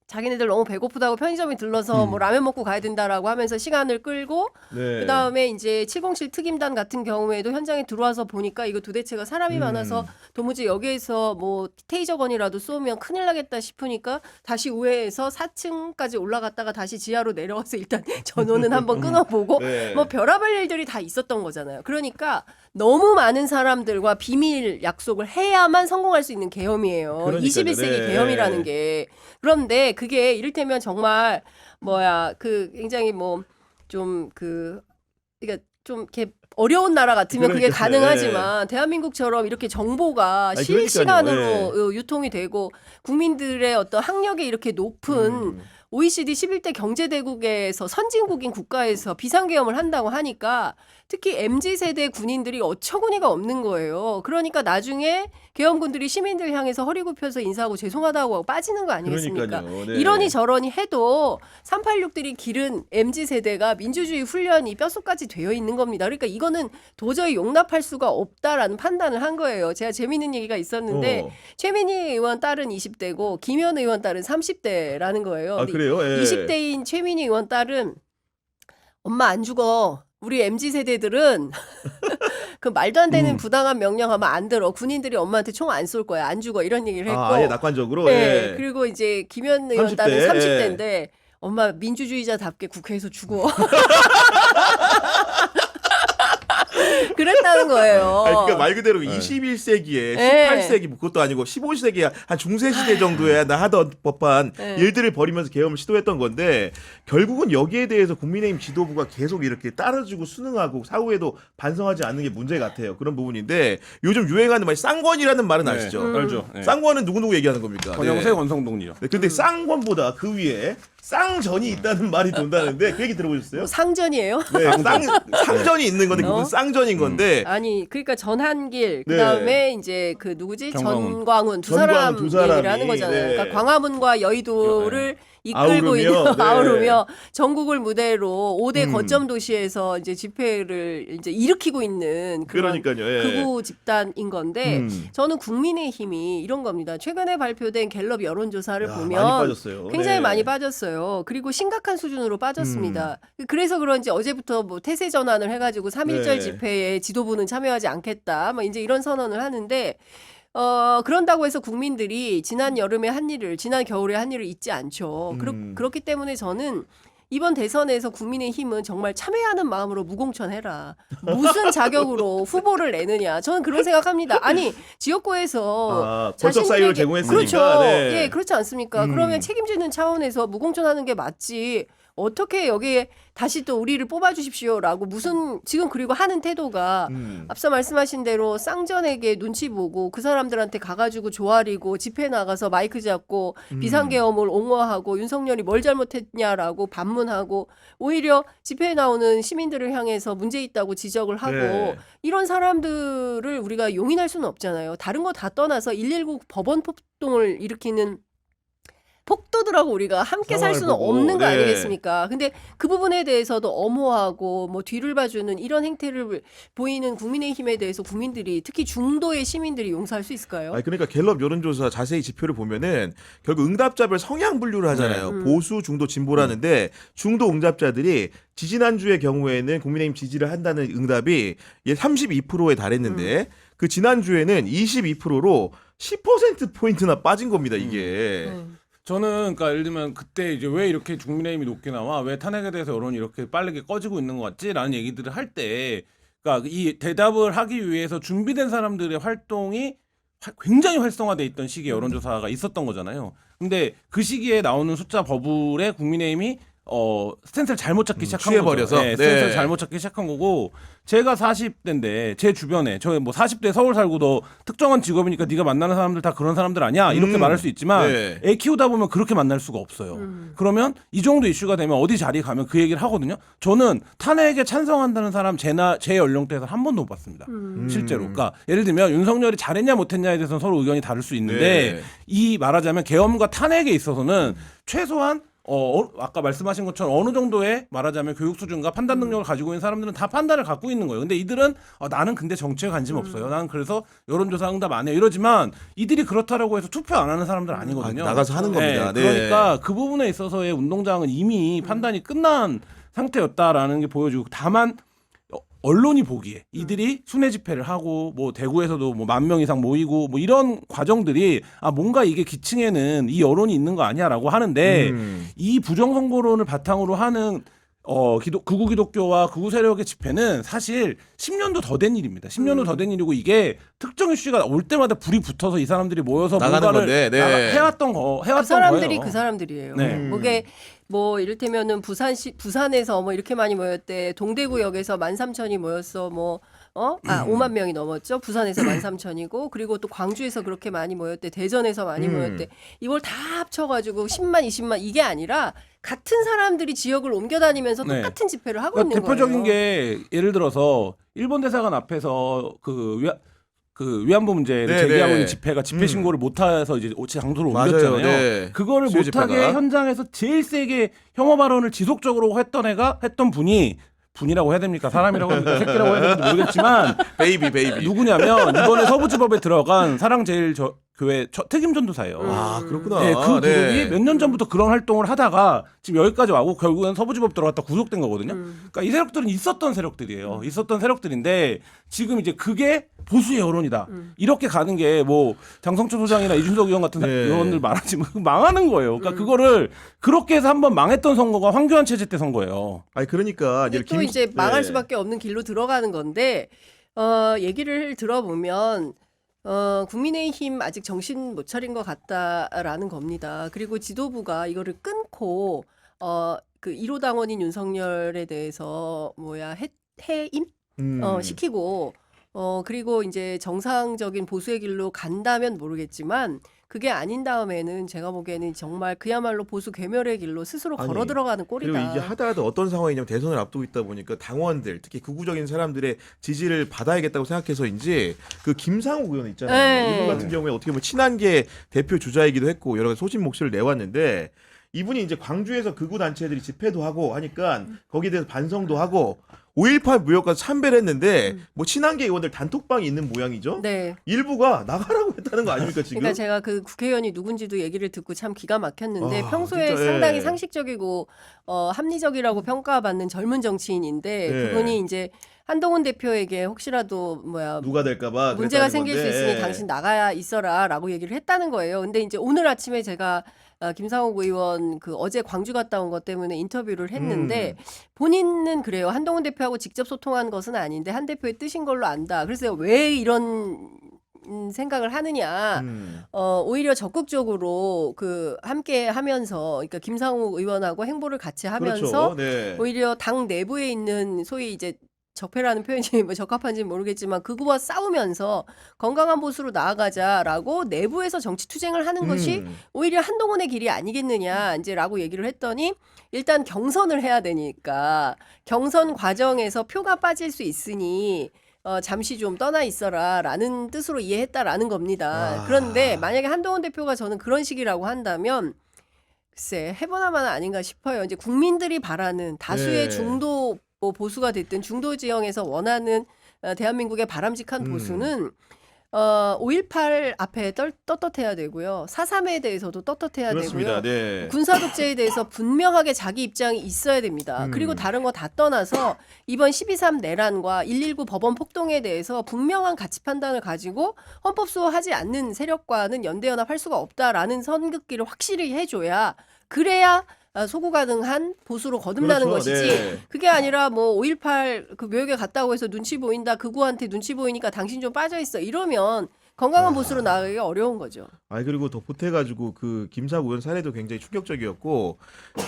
자기네들 너무 배고프다고 편의점에 들러서 뭐 라면 먹고 가야 된다라고 하면서 시간을 끌고 네. 그다음에 이제 707 특임단 같은 경우에도 현장에 들어와서 보니까 이거 도대체가 사람이 많아서 도무지 여기에서 뭐 테이저건이라도 쏘면 큰일 나겠다 싶으니까 다시 우회해서 4층까지 올라갔다가 다시 지하로 내려와서 일단 전원은 한번 끊어보고 네. 뭐 별의별 일들이 다 있었던 거잖아요. 그러니까 너무 많은 사람들과 비밀 약속을 해야만 성공할 수 있는 계엄이에요. 그러니까요. 21세기 네. 계엄이라는 게. 그런데 그게 이를테면 정말 그 굉장히 뭐 좀 그러니까 좀 이렇게 어려운 나라 같으면 그게 그러니까요. 가능하지만 대한민국처럼 이렇게 정보가 아니, 실시간으로 그러니까요. 유통이 되고 국민들의 어떤 학력이 이렇게 높은 OECD 11대 경제대국에서 선진국인 국가에서 비상계엄을 한다고 하니까 특히 MZ세대 군인들이 어처구니가 없는 거예요. 그러니까 나중에 계엄군들이 시민들 향해서 허리 굽혀서 인사하고 죄송하다고 하고 빠지는 거 아니겠습니까? 그러니까요. 네. 이러니 저러니 해도 386들이 기른 MZ세대가 민주주의 훈련이 뼛속까지 되어 있는 겁니다. 그러니까 이거는 도저히 용납할 수가 없다라는 판단을 한 거예요. 제가 재미있는 얘기가 있었는데 최민희 의원 딸은 20대고 김현 의원 딸은 30대라는 거예요. 아, 그래요? 예. 20대인 최민희 의원 딸은 엄마 안 죽어. 우리 MZ세대들은 그 말도 안 되는 부당한 명령하면 안 들어. 군인들이 엄마한테 총 안 쏠 거야. 안 죽어. 이런 얘기를 했고. 아예 낙관적으로. 네. 예. 그리고 이제 김현 의원 30대. 딸은 30대인데 엄마 민주주의자답게 국회에서 죽어. 그랬다는 거예요. 아니, 그러니까 말 그대로 21세기에 네. 18세기 뭐 그것도 아니고 15세기 한 중세 시대 정도에 나 하던 법한 네. 일들을 벌이면서 계엄을 시도했던 건데 결국은 여기에 대해서 국민의힘 지도부가 계속 이렇게 따라주고 수능하고 사후에도 반성하지 않는 게 문제 같아요. 그런 부분인데 요즘 유행하는 말 쌍권이라는 말은 아시죠? 알죠. 네. 쌍권은 누구 얘기하는 겁니까? 권영세 네. 원성동이요. 네, 근데 쌍권보다 그 위에 쌍전이 있다는 말이 돈다는데 그 얘기 들어보셨어요? 뭐 상전이에요? 네, 상전이 있는 건데 그건 쌍전인 건데 아니 그러니까 전한길 네. 그다음에 이제 그 누구지 정광훈. 전광훈 두 전광훈 사람 두 사람이, 얘기를 하는 거잖아요. 네. 그러니까 광화문과 여의도를 이끌고 아우르며, 있는 네. 아우르며 전국을 무대로 5대 음. 거점 도시에서 이제 집회를 이제 일으키고 있는 그런 그러니까요. 예. 극우 집단인 건데 음. 저는 국민의힘이 이런 겁니다. 최근에 발표된 갤럽 여론조사를 야, 보면 많이 빠졌어요. 굉장히 네. 많이 빠졌어요. 그리고 심각한 수준으로 빠졌습니다. 그래서 그런지 어제부터 뭐 태세 전환을 해가지고 3.1절 네. 집회에 지도부는 참여하지 않겠다. 뭐 이제 이런 선언을 하는데 그런다고 해서 국민들이 지난 여름에 한 일을 지난 겨울에 한 일을 잊지 않죠. 그렇기 때문에 저는 이번 대선에서 국민의힘은 정말 참여하는 마음으로 무공천해라. 무슨 자격으로 후보를 내느냐. 저는 그런 생각합니다. 아니 지역구에서 벌적 사유를 제공했으니까. 그렇죠. 네. 예, 그렇지 않습니까? 그러면 책임지는 차원에서 무공천하는 게 맞지. 어떻게 여기에 다시 또 우리를 뽑아주십시오라고 무슨 지금 그리고 하는 태도가 앞서 말씀하신 대로 쌍전에게 눈치 보고 그 사람들한테 가가지고 조아리고 집회 나가서 마이크 잡고 비상계엄을 옹호하고 윤석열이 뭘 잘못했냐라고 반문하고 오히려 집회에 나오는 시민들을 향해서 문제 있다고 지적을 하고 네. 이런 사람들을 우리가 용인할 수는 없잖아요. 다른 거 다 떠나서 119 법원 폭동을 일으키는 폭도들하고 우리가 함께 살 상황을 수는 보고, 없는 거 네. 아니겠습니까? 근데 그 부분에 대해서도 엄호하고 뭐 뒤를 봐주는 이런 행태를 보이는 국민의힘에 대해서 국민들이 특히 중도의 시민들이 용서할 수 있을까요? 아니, 그러니까 갤럽 여론조사 자세히 지표를 보면은 결국 응답자별 성향 분류를 하잖아요. 보수, 중도, 진보라는데 중도 응답자들이 지지난주의 경우에는 국민의힘 지지를 한다는 응답이 32%에 달했는데 그 지난주에는 22%로 10%포인트나 빠진 겁니다, 이게. 저는 그러니까 예를 들면 그때 이제 왜 이렇게 국민의힘이 높게 나와 왜 탄핵에 대해서 여론이 이렇게 빠르게 꺼지고 있는 것 같지라는 얘기들을 할 때 그러니까 이 대답을 하기 위해서 준비된 사람들의 활동이 굉장히 활성화돼 있던 시기에 여론조사가 있었던 거잖아요. 근데 그 시기에 나오는 숫자 버블에 국민의힘이 스탠스를 잘못 찾기 시작한 취해버려서? 거죠. 네, 스탠스를 네. 잘못 찾기 시작한 거고 제가 40대인데 제 주변에 저 뭐 40대 서울 살고 너 특정한 직업이니까 네가 만나는 사람들 다 그런 사람들 아니야 이렇게 말할 수 있지만 네. 애 키우다 보면 그렇게 만날 수가 없어요. 그러면 이 정도 이슈가 되면 어디 자리에 가면 그 얘기를 하거든요. 저는 탄핵에 찬성한다는 사람 제 연령대에서 한 번도 못 봤습니다. 실제로. 그러니까 예를 들면 윤석열이 잘했냐 못했냐에 대해서는 서로 의견이 다를 수 있는데 네. 이 말하자면 계엄과 탄핵에 있어서는 최소한 아까 말씀하신 것처럼 어느 정도의 말하자면 교육 수준과 판단 능력을 가지고 있는 사람들은 다 판단을 갖고 있는 거예요. 근데 이들은 나는 근데 정치에 관심 없어요. 나는 그래서 여론조사 응답 안 해요. 이러지만 이들이 그렇다라고 해서 투표 안 하는 사람들 아니거든요. 나가서 하는 겁니다. 네. 그러니까 그 부분에 있어서의 운동장은 이미 판단이 끝난 상태였다라는 게 보여지고 다만 언론이 보기에 이들이 순회 집회를 하고 뭐 대구에서도 뭐 10,000명 이상 모이고 뭐 이런 과정들이 뭔가 이게 기층에는 이 여론이 있는 거 아니야라고 하는데 이 부정 선거론을 바탕으로 하는 극우 기독교와 극우 세력의 집회는 사실 10년도 더 된 일입니다. 10년도 더 된 일이고 이게 특정 이슈가 올 때마다 불이 붙어서 이 사람들이 모여서 나가는 뭔가를 건데, 네. 해왔던 그 사람들이 거예요. 그 사람들이에요. 네. 뭐게 뭐 이를테면은 부산에서 뭐 이렇게 많이 모였대. 동대구역에서 13,000이 모였어. 5만 명이 넘었죠. 부산에서 13,000이고 그리고 또 광주에서 그렇게 많이 모였대. 대전에서 많이 모였대. 이걸 다 합쳐가지고 10만, 20만 이게 아니라 같은 사람들이 지역을 옮겨 다니면서 네. 똑같은 집회를 하고 그러니까 있는 대표적인 거예요. 게 예를 들어서 일본 대사관 앞에서 그 위안부 문제를 네, 제기하고 네. 있는 집회가 집회 신고를 못해서 이제 장소를 맞아요. 옮겼잖아요. 네. 그거를 수요 못하게 집회가. 현장에서 제일 세게 혐오 발언을 지속적으로 했던 분이라고 해야 됩니까? 사람이라고 해야 됩니까? 새끼라고 해야 되는지 모르겠지만 베이비. 누구냐면 이번에 서부지법에 들어간 사랑제일교회 특임 전도사예요. 그렇구나. 네, 그 그룹이 네. 몇 년 전부터 그런 활동을 하다가 지금 여기까지 와고 결국엔 서부지법 들어갔다 구속된 거거든요. 그러니까 이 세력들은 있었던 세력들이에요. 있었던 세력들인데 지금 이제 그게 보수의 여론이다. 이렇게 가는 게 뭐 장성철 소장이나 이준석 의원 같은 네. 의원들 말하지만 망하는 거예요. 그러니까 그거를 그렇게 해서 한번 망했던 선거가 황교안 체제 때 선거예요. 아니 그러니까 이게 또 이제 망할 수밖에 없는 길로 들어가는 건데 얘기를 들어보면 국민의힘 아직 정신 못 차린 것 같다라는 겁니다. 그리고 지도부가 이거를 끊고 그 1호 당원인 윤석열에 대해서 해임 시키고 그리고 이제 정상적인 보수의 길로 간다면 모르겠지만 그게 아닌 다음에는 제가 보기에는 정말 그야말로 보수 괴멸의 길로 스스로 아니, 걸어 들어가는 꼴이다. 그리고 이게 하다 어떤 상황이냐면 대선을 앞두고 있다 보니까 당원들 특히 극우적인 사람들의 지지를 받아야겠다고 생각해서인지 그 김상욱 의원 있잖아요. 네. 이분 같은 경우에 어떻게 보면 친한계 대표 주자이기도 했고 여러 가지 소신 목소리를 내왔는데 이분이 이제 광주에서 극우 단체들이 집회도 하고 하니까 거기에 대해서 반성도 하고 5.18 무역과 참배를 했는데 뭐 친한계 의원들 단톡방이 있는 모양이죠. 네. 일부가 나가라고 했다는 거 아닙니까 지금? 그러니까 제가 그 국회의원이 누군지도 얘기를 듣고 참 기가 막혔는데 아, 평소에 진짜, 상당히 예. 상식적이고 합리적이라고 평가받는 젊은 정치인인데 예. 그분이 이제 한동훈 대표에게 혹시라도 누가 될까봐 문제가 그랬다는 생길 수 건데. 있으니 당신 나가야 있어라라고 얘기를 했다는 거예요. 근데 이제 오늘 아침에 제가 김상욱 의원 그 어제 광주 갔다 온 것 때문에 인터뷰를 했는데 본인은 그래요. 한동훈 대표하고 직접 소통한 것은 아닌데 한 대표의 뜻인 걸로 안다. 그래서 왜 이런 생각을 하느냐. 오히려 적극적으로 그 함께 하면서 그러니까 김상욱 의원하고 행보를 같이 하면서 그렇죠. 네. 오히려 당 내부에 있는 소위 이제 적폐라는 표현이 뭐 적합한지는 모르겠지만 극우와 싸우면서 건강한 보수로 나아가자라고 내부에서 정치 투쟁을 하는 것이 오히려 한동훈의 길이 아니겠느냐 이제라고 얘기를 했더니 일단 경선을 해야 되니까 경선 과정에서 표가 빠질 수 있으니 잠시 좀 떠나 있어라라는 뜻으로 이해했다라는 겁니다. 그런데 만약에 한동훈 대표가 저는 그런 식이라고 한다면 글쎄 해보나마나 아닌가 싶어요. 이제 국민들이 바라는 다수의 네. 중도 뭐 보수가 됐든 중도 지형에서 원하는 대한민국의 바람직한 보수는 5.18 앞에 떳떳해야 되고요. 4.3에 대해서도 떳떳해야 그렇습니다. 되고요. 네. 군사독재에 대해서 분명하게 자기 입장이 있어야 됩니다. 그리고 다른 거 다 떠나서 이번 12.3 내란과 119 법원 폭동에 대해서 분명한 가치 판단을 가지고 헌법수호하지 않는 세력과는 연대연합할 수가 없다라는 선긋기를 확실히 해줘야 그래야 소구 가능한 보수로 거듭나는 그렇죠. 것이지 네. 그게 아니라 뭐 5.18 그 묘역에 갔다고 해서 눈치 보인다 극우한테 눈치 보이니까 당신 좀 빠져있어 이러면 건강한 보수로 나가기가 어려운 거죠. 그리고 더 보태가지고 그 김사구 의원 사례도 굉장히 충격적이었고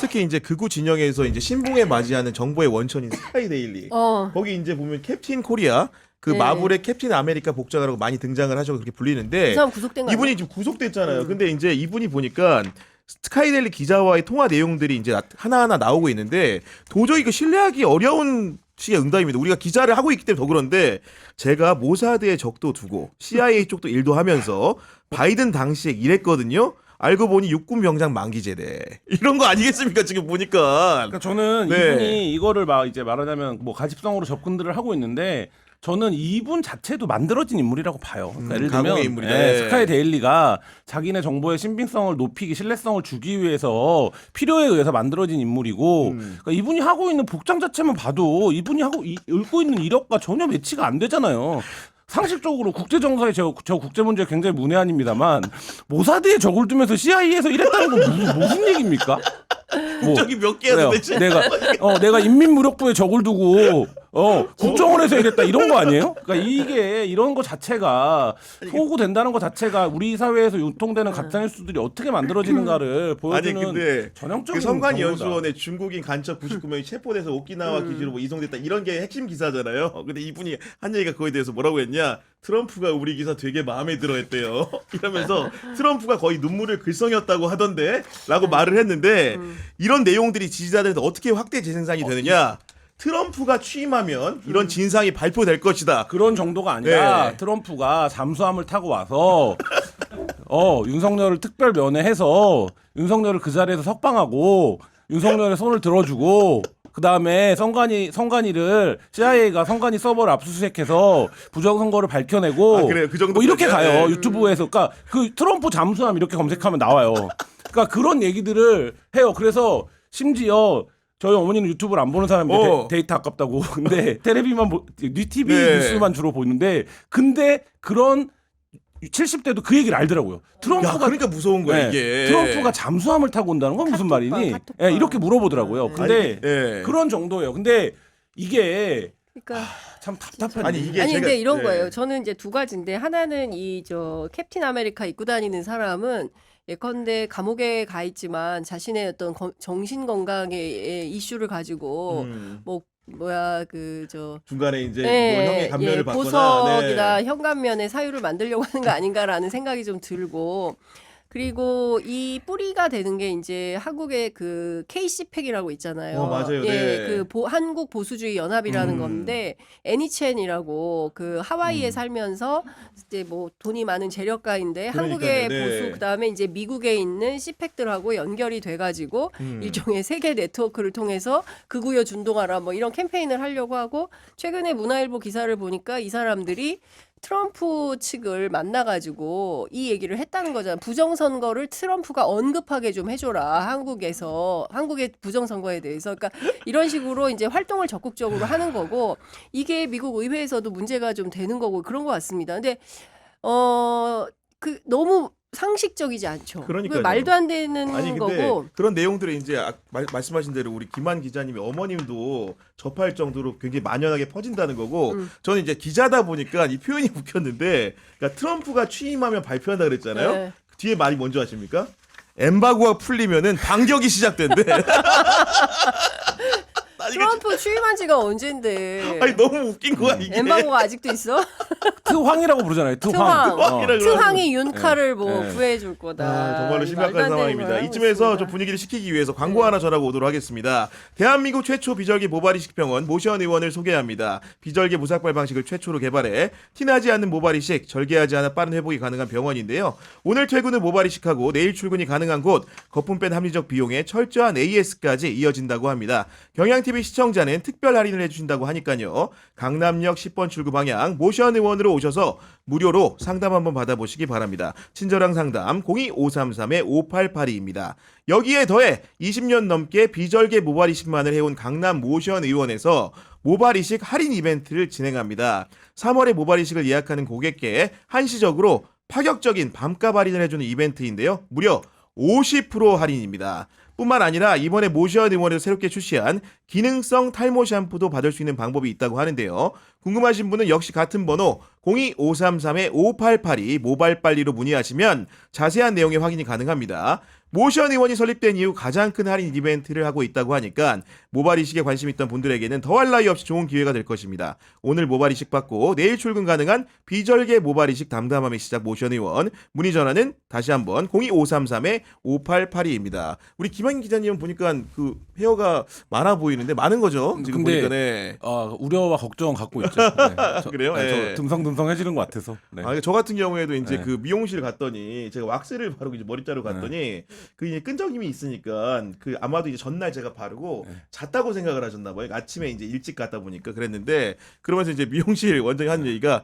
특히 이제 극우 진영에서 이제 신봉에 맞이하는 정보의 원천인 스카이데일리 거기 이제 보면 캡틴 코리아 그 네. 마블의 캡틴 아메리카 복장이라고 많이 등장을 하셔서 그렇게 불리는데 그 사람 구속된 거 아니에요? 이분이 지금 구속됐잖아요. 근데 이제 이분이 보니까 스카이데일리 기자와의 통화 내용들이 이제 하나하나 나오고 있는데 도저히 그 신뢰하기 어려운 식의 응답입니다. 우리가 기자를 하고 있기 때문에 더 그런데 제가 모사드의 적도 두고 CIA 쪽도 일도 하면서 바이든 당시에 일했거든요. 알고 보니 육군 병장 만기제대 이런 거 아니겠습니까 지금 보니까. 그러니까 저는 네. 이분이 이거를 막 이제 말하자면 뭐 가십성으로 접근들을 하고 있는데 저는 이분 자체도 만들어진 인물이라고 봐요. 그러니까 예를 들면 가공의 인물이다. 스카이 데일리가 자기네 정보의 신빙성을 높이기, 신뢰성을 주기 위해서 필요에 의해서 만들어진 인물이고 그러니까 이분이 하고 있는 복장 자체만 봐도 이분이 읊고 있는 이력과 전혀 매치가 안 되잖아요. 상식적으로 국제정서에 저 국제 문제 굉장히 문외한입니다만 모사드에 적을 두면서 CIA에서 이랬다는 건 무슨 얘기입니까? 뭐, 저기 몇 개야 그래요. 도대체? 내가 인민무력부에 적을 두고 국정원에서 이랬다 이런 거 아니에요? 그러니까 이게 이런 거 자체가 소구된다는 거 자체가 우리 사회에서 유통되는 가짜뉴스들이 어떻게 만들어지는가를 보여주는 근데 전형적인 성관이 정보다. 연수원에 중국인 간첩 99명이 체포돼서 오키나와 기지로 뭐 이송됐다 이런 게 핵심 기사잖아요. 근데 이분이 한 얘기가 그거에 대해서 뭐라고 했냐? 트럼프가 우리 기사 되게 마음에 들어했대요. 이러면서 트럼프가 거의 눈물을 글썽였다고 하던데라고 말을 했는데 이런 내용들이 지지자들한테 어떻게 확대 재생산이 되느냐? 트럼프가 취임하면 이런 진상이 발표될 것이다. 그런 정도가 아니라 네. 트럼프가 잠수함을 타고 와서 윤석열을 특별 면회해서 윤석열을 그 자리에서 석방하고 윤석열의 손을 들어주고 그 다음에 성관이를 CIA가 성관이 서버를 압수수색해서 부정선거를 밝혀내고 그래요? 그 정도 뭐 이렇게 가요. 네. 유튜브에서. 그러니까 그 트럼프 잠수함 이렇게 검색하면 나와요. 그러니까 그런 얘기들을 해요. 그래서 심지어 저희 어머니는 유튜브를 안 보는 사람인데 데이터 아깝다고. 근데 테레비만 뉴티비 네. 뉴스만 주로 보는데 근데 그런 70대도 그 얘기를 알더라고요. 트럼프가 그러니까 무서운 거야 네, 이게. 트럼프가 잠수함을 타고 온다는 건 무슨 말이니? 카톡방. 이렇게 물어보더라고요. 근데 네. 그런 정도예요. 근데 이게 그러니까 참 답답한 아니, 이게 아니 제가- 근데 이런 네. 거예요. 저는 이제 두 가지인데 하나는 이 캡틴 아메리카 입고 다니는 사람은 예컨대 감옥에 가 있지만 자신의 어떤 정신 건강의 이슈를 가지고 뭐 중간에 이제 예, 뭐 형의 감면을 예, 받거나 보석이나 네. 현감면의 사유를 만들려고 하는 거 아닌가라는 생각이 좀 들고 그리고 이 뿌리가 되는 게 이제 한국의 그 KC팩이라고 있잖아요. 맞아요. 예, 네. 한국 보수주의 연합이라는 건데 애니첸이라고 그 하와이에 살면서 이제 뭐 돈이 많은 재력가인데 한국의 그러니까요. 네. 보수 그다음에 이제 미국에 있는 CPEC들하고 연결이 돼가지고 일종의 세계 네트워크를 통해서 극우여 준동하라 뭐 이런 캠페인을 하려고 하고 최근에 문화일보 기사를 보니까 이 사람들이 트럼프 측을 만나가지고 이 얘기를 했다는 거잖아. 부정선거를 트럼프가 언급하게 좀 해줘라. 한국의 부정선거에 대해서. 그러니까 이런 식으로 이제 활동을 적극적으로 하는 거고 이게 미국 의회에서도 문제가 좀 되는 거고 그런 것 같습니다. 근데 너무 상식적이지 않죠. 그러니까요. 말도 안 되는 아니 근데 거고. 그런 내용들이 이제 말씀하신 대로 우리 김한 기자님의 어머님도 접할 정도로 굉장히 만연하게 퍼진다는 거고 저는 이제 기자다 보니까 이 표현이 웃겼는데 그러니까 트럼프가 취임하면 발표한다 그랬잖아요. 네. 뒤에 말이 뭔지 아십니까? 엠바고가 풀리면은 반격이 시작된대. 트럼프 취임한 지가 언젠데. 아니 너무 웃긴 거야 이게. 엠바고가 아직도 있어? 트황이라고 부르잖아요. 트황. 트황이라 트황이 윤카를 네. 구해줄 거다. 정말로 심각한 말도 안 되는 상황입니다. 걸 하고 이쯤에서 있습니다. 좀 분위기를 식히기 위해서 광고 하나 전하고 오도록 하겠습니다. 대한민국 최초 비절개 모발이 식병원 모션 의원을 소개합니다. 비절개 무삭발 방식을 최초로 개발해 티나지 않는 모발이식, 절개하지 않아 빠른 회복이 가능한 병원인데요. 오늘 퇴근 후 모발이식하고 내일 출근이 가능한 곳, 거품 뺀 합리적 비용에 철저한 AS까지 이어진다고 합니다. 경향TV 시청자는 특별 할인을 해주신다고 하니까요. 강남역 10번 출구 방향 모션 의원으로 오셔서 무료로 상담 한번 받아보시기 바랍니다. 친절한 상담 02-533-5882입니다. 여기에 더해 20년 넘게 비절개 모발이식만을 해온 강남 모션 의원에서 모발이식 할인 이벤트를 진행합니다. 3월에 모발이식을 예약하는 고객께 한시적으로 파격적인 밤값 할인을 해주는 이벤트인데요. 무려 50% 할인입니다. 뿐만 아니라 이번에 모션 의원에서 새롭게 출시한 기능성 탈모 샴푸도 받을 수 있는 방법이 있다고 하는데요. 궁금하신 분은 역시 같은 번호 02-533-5882 모발 빨리로 문의하시면 자세한 내용의 확인이 가능합니다. 모션 의원이 설립된 이후 가장 큰 할인 이벤트를 하고 있다고 하니까 모발 이식에 관심 있던 분들에게는 더할 나위 없이 좋은 기회가 될 것입니다. 오늘 모발 이식 받고 내일 출근 가능한 비절개 모발 이식 담담함의 시작 모션 의원. 문의 전화는 다시 한번 02533-5882입니다. 우리 김한 기자님은 보니까 그 헤어가 많아 보이는데 많은 거죠? 지금 근데 보니까 네. 우려와 걱정 갖고 있죠. 네. 그래요? 네. 저 듬성듬성해지는 것 같아서. 네. 저 같은 경우에도 이제 네. 그 미용실 갔더니 제가 왁스를 바르고 이제 머리 자르고 갔더니 그 이제 끈적임이 있으니까 그 아마도 이제 전날 제가 바르고 잤다고 생각을 하셨나 봐요. 아침에 이제 일찍 갔다 보니까 그랬는데 그러면서 이제 미용실 원장이 하는 얘기가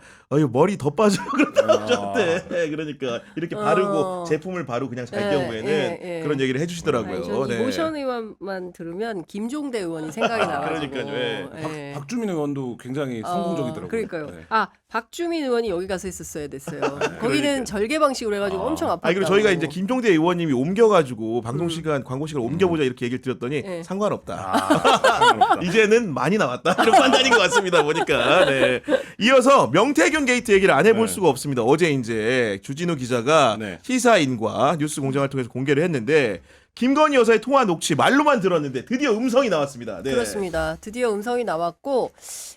머리 더 빠져요 그렇다고 저한테. 그러니까 이렇게 바르고 제품을 바르고 그냥 잘 경우에는 그런 얘기를 해주시더라고요. 저는 모션 의원만 들으면 김종대 의원이 생각이 나가지고. 그러니까요. 박주민 의원도 굉장히 성공적이더라고요. 그러니까요. 네. 박주민 의원이 여기 가서 했었어야 됐어요. 거기는 절개 방식으로 해가지고 엄청 아팠다고. 그리고 저희가 이제 김종대 의원님이 옮겨가지고 방송 시간, 광고 시간 옮겨보자 이렇게 얘기를 드렸더니 상관없다. 이제는 많이 나왔다. 이런 판단인 것 같습니다. 보니까. 네. 이어서 명태균 게이트 얘기를 안 해볼 수가 없습니다. 어제 이제 주진우 기자가 시사인과 뉴스 공장을 통해서 공개를 했는데 김건희 여사의 통화 녹취 말로만 들었는데 드디어 음성이 나왔습니다. 네. 그렇습니다. 드디어 음성이 나왔고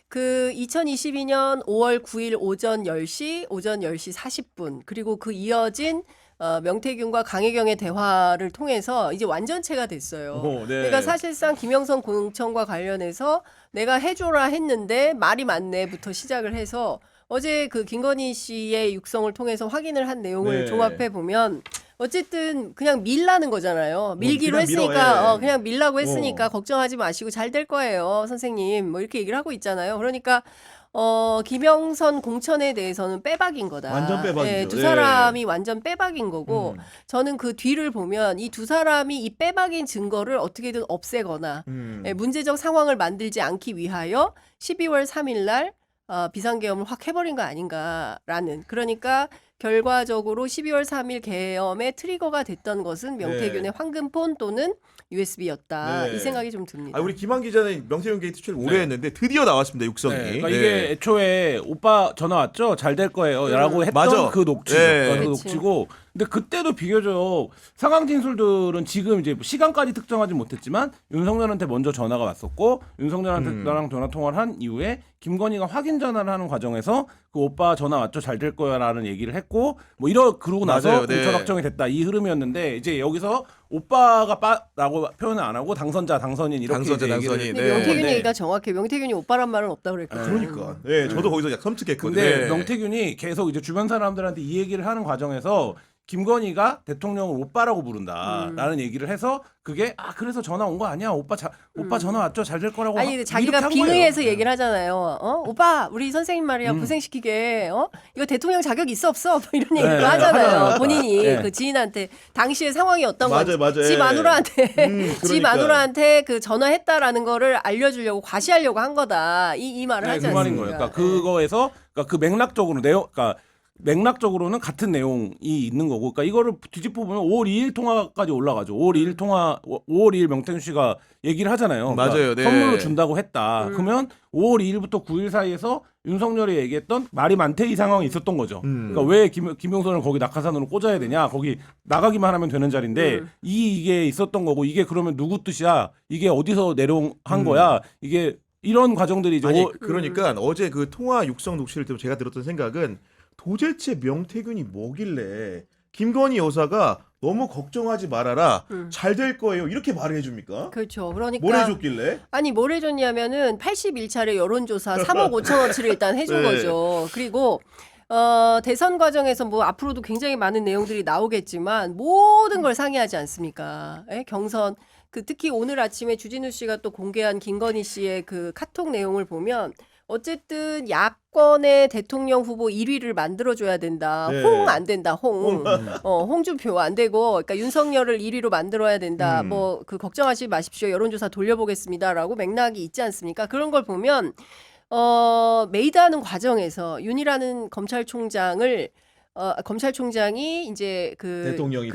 그 2022년 5월 9일 오전 10시 40분 그리고 그 이어진 명태균과 강혜경의 대화를 통해서 이제 완전체가 됐어요. 그러니까 사실상 김영선 공청과 관련해서 내가 해줘라 했는데 말이 맞네부터 시작을 해서 어제 그 김건희 씨의 육성을 통해서 확인을 한 내용을 종합해 보면 어쨌든 그냥 밀라는 거잖아요. 밀기로 했으니까 그냥 밀라고 했으니까 걱정하지 마시고 잘 될 거예요, 선생님. 뭐 이렇게 얘기를 하고 있잖아요. 그러니까 김영선 공천에 대해서는 빼박인 거다. 완전 빼박이죠. 두 사람이 완전 빼박인 거고 저는 그 뒤를 보면 이 두 사람이 이 빼박인 증거를 어떻게든 없애거나 문제적 상황을 만들지 않기 위하여 12월 3일 날 비상계엄을 확 해버린 거 아닌가라는. 그러니까 결과적으로 12월 3일 계엄의 트리거가 됐던 것은 명태균의 황금폰 또는 USB였다. 이 생각이 좀 듭니다. 우리 김한 기자는 명태균 게이트 출연 오래 했는데 드디어 나왔습니다. 육성이. 그러니까 이게 애초에 오빠 전화 왔죠? 잘 될 거예요. 라고 했던 그 녹취. 그 녹취고. 근데 그때도 비교적 상황 진술들은 지금 이제 시간까지 특정하지 못했지만 윤석열한테 먼저 전화가 왔었고 윤석열한테 나랑 전화 통화를 한 이후에 김건희가 확인 전화를 하는 과정에서 그 오빠 전화 왔죠? 잘 될 거야라는 얘기를 했고 뭐 그러고 나서 공천 확정이 됐다 이 흐름이었는데 이제 여기서 오빠가라고 표현을 안 하고 당선인 이렇게 얘기를. 명태균 얘기가 정확해. 명태균이 오빠란 말은 없다 그랬거든요. 그러니까. 저도 거기서 약간 섬뜩했거든요. 근데 명태균이 계속 이제 주변 사람들한테 이 얘기를 하는 과정에서 김건희가 대통령을 오빠라고 부른다라는 얘기를 해서 그게 그래서 전화 온 거 아니야? 오빠 전화 왔죠? 잘 될 거라고. 아니 근데 자기가 빙의해서 얘기를 하잖아요. 오빠 우리 선생님 말이야 고생시키게 이거 대통령 자격 있어 없어? 뭐 이런 얘기도 하잖아요. 본인이 그 지인한테 당시의 상황이 어떤 건지 지 마누라한테 지 마누라한테 그 전화했다라는 거를 알려주려고 과시하려고 한 거다. 이 말을 하지 않습니까? 그 말인 거예요. 그러니까 그거에서 그 맥락적으로 맥락적으로는 같은 내용이 있는 거고, 그러니까 이거를 뒤집어 보면 5월 2일 통화까지 올라가죠. 5월 2일 5월 2일 명태균 씨가 얘기를 하잖아요. 그러니까 맞아요. 선물로 준다고 했다. 그러면 5월 2일부터 9일 사이에서 윤석열이 얘기했던 말이 많대 이 상황이 있었던 거죠. 그러니까 왜 김용선을 거기 낙하산으로 꽂아야 되냐? 거기 나가기만 하면 되는 자리인데 이게 있었던 거고 이게 그러면 누구 뜻이야? 이게 어디서 내려한 거야? 이게 이런 과정들이 이제 그러니까 어제 그 통화 육성 녹취를 때문에 제가 들었던 생각은 도대체 명태균이 뭐길래 김건희 여사가 너무 걱정하지 말아라 잘 될 거예요 이렇게 말을 해줍니까? 그렇죠. 그러니까 뭘 해줬길래? 아니 뭘 해줬냐면은 81차례 여론조사 3억 5천원치를 일단 해준 거죠. 그리고 대선 과정에서 뭐 앞으로도 굉장히 많은 내용들이 나오겠지만 모든 걸 상의하지 않습니까? 경선 특히 오늘 아침에 주진우 씨가 또 공개한 김건희 씨의 그 카톡 내용을 보면 어쨌든 야권의 대통령 후보 1위를 만들어줘야 된다. 홍 안 된다. 홍준표 안 되고, 그러니까 윤석열을 1위로 만들어야 된다. 뭐 그 걱정하지 마십시오. 여론조사 돌려보겠습니다라고 맥락이 있지 않습니까? 그런 걸 보면 메이드하는 과정에서 윤이라는 검찰총장이 이제 대통령이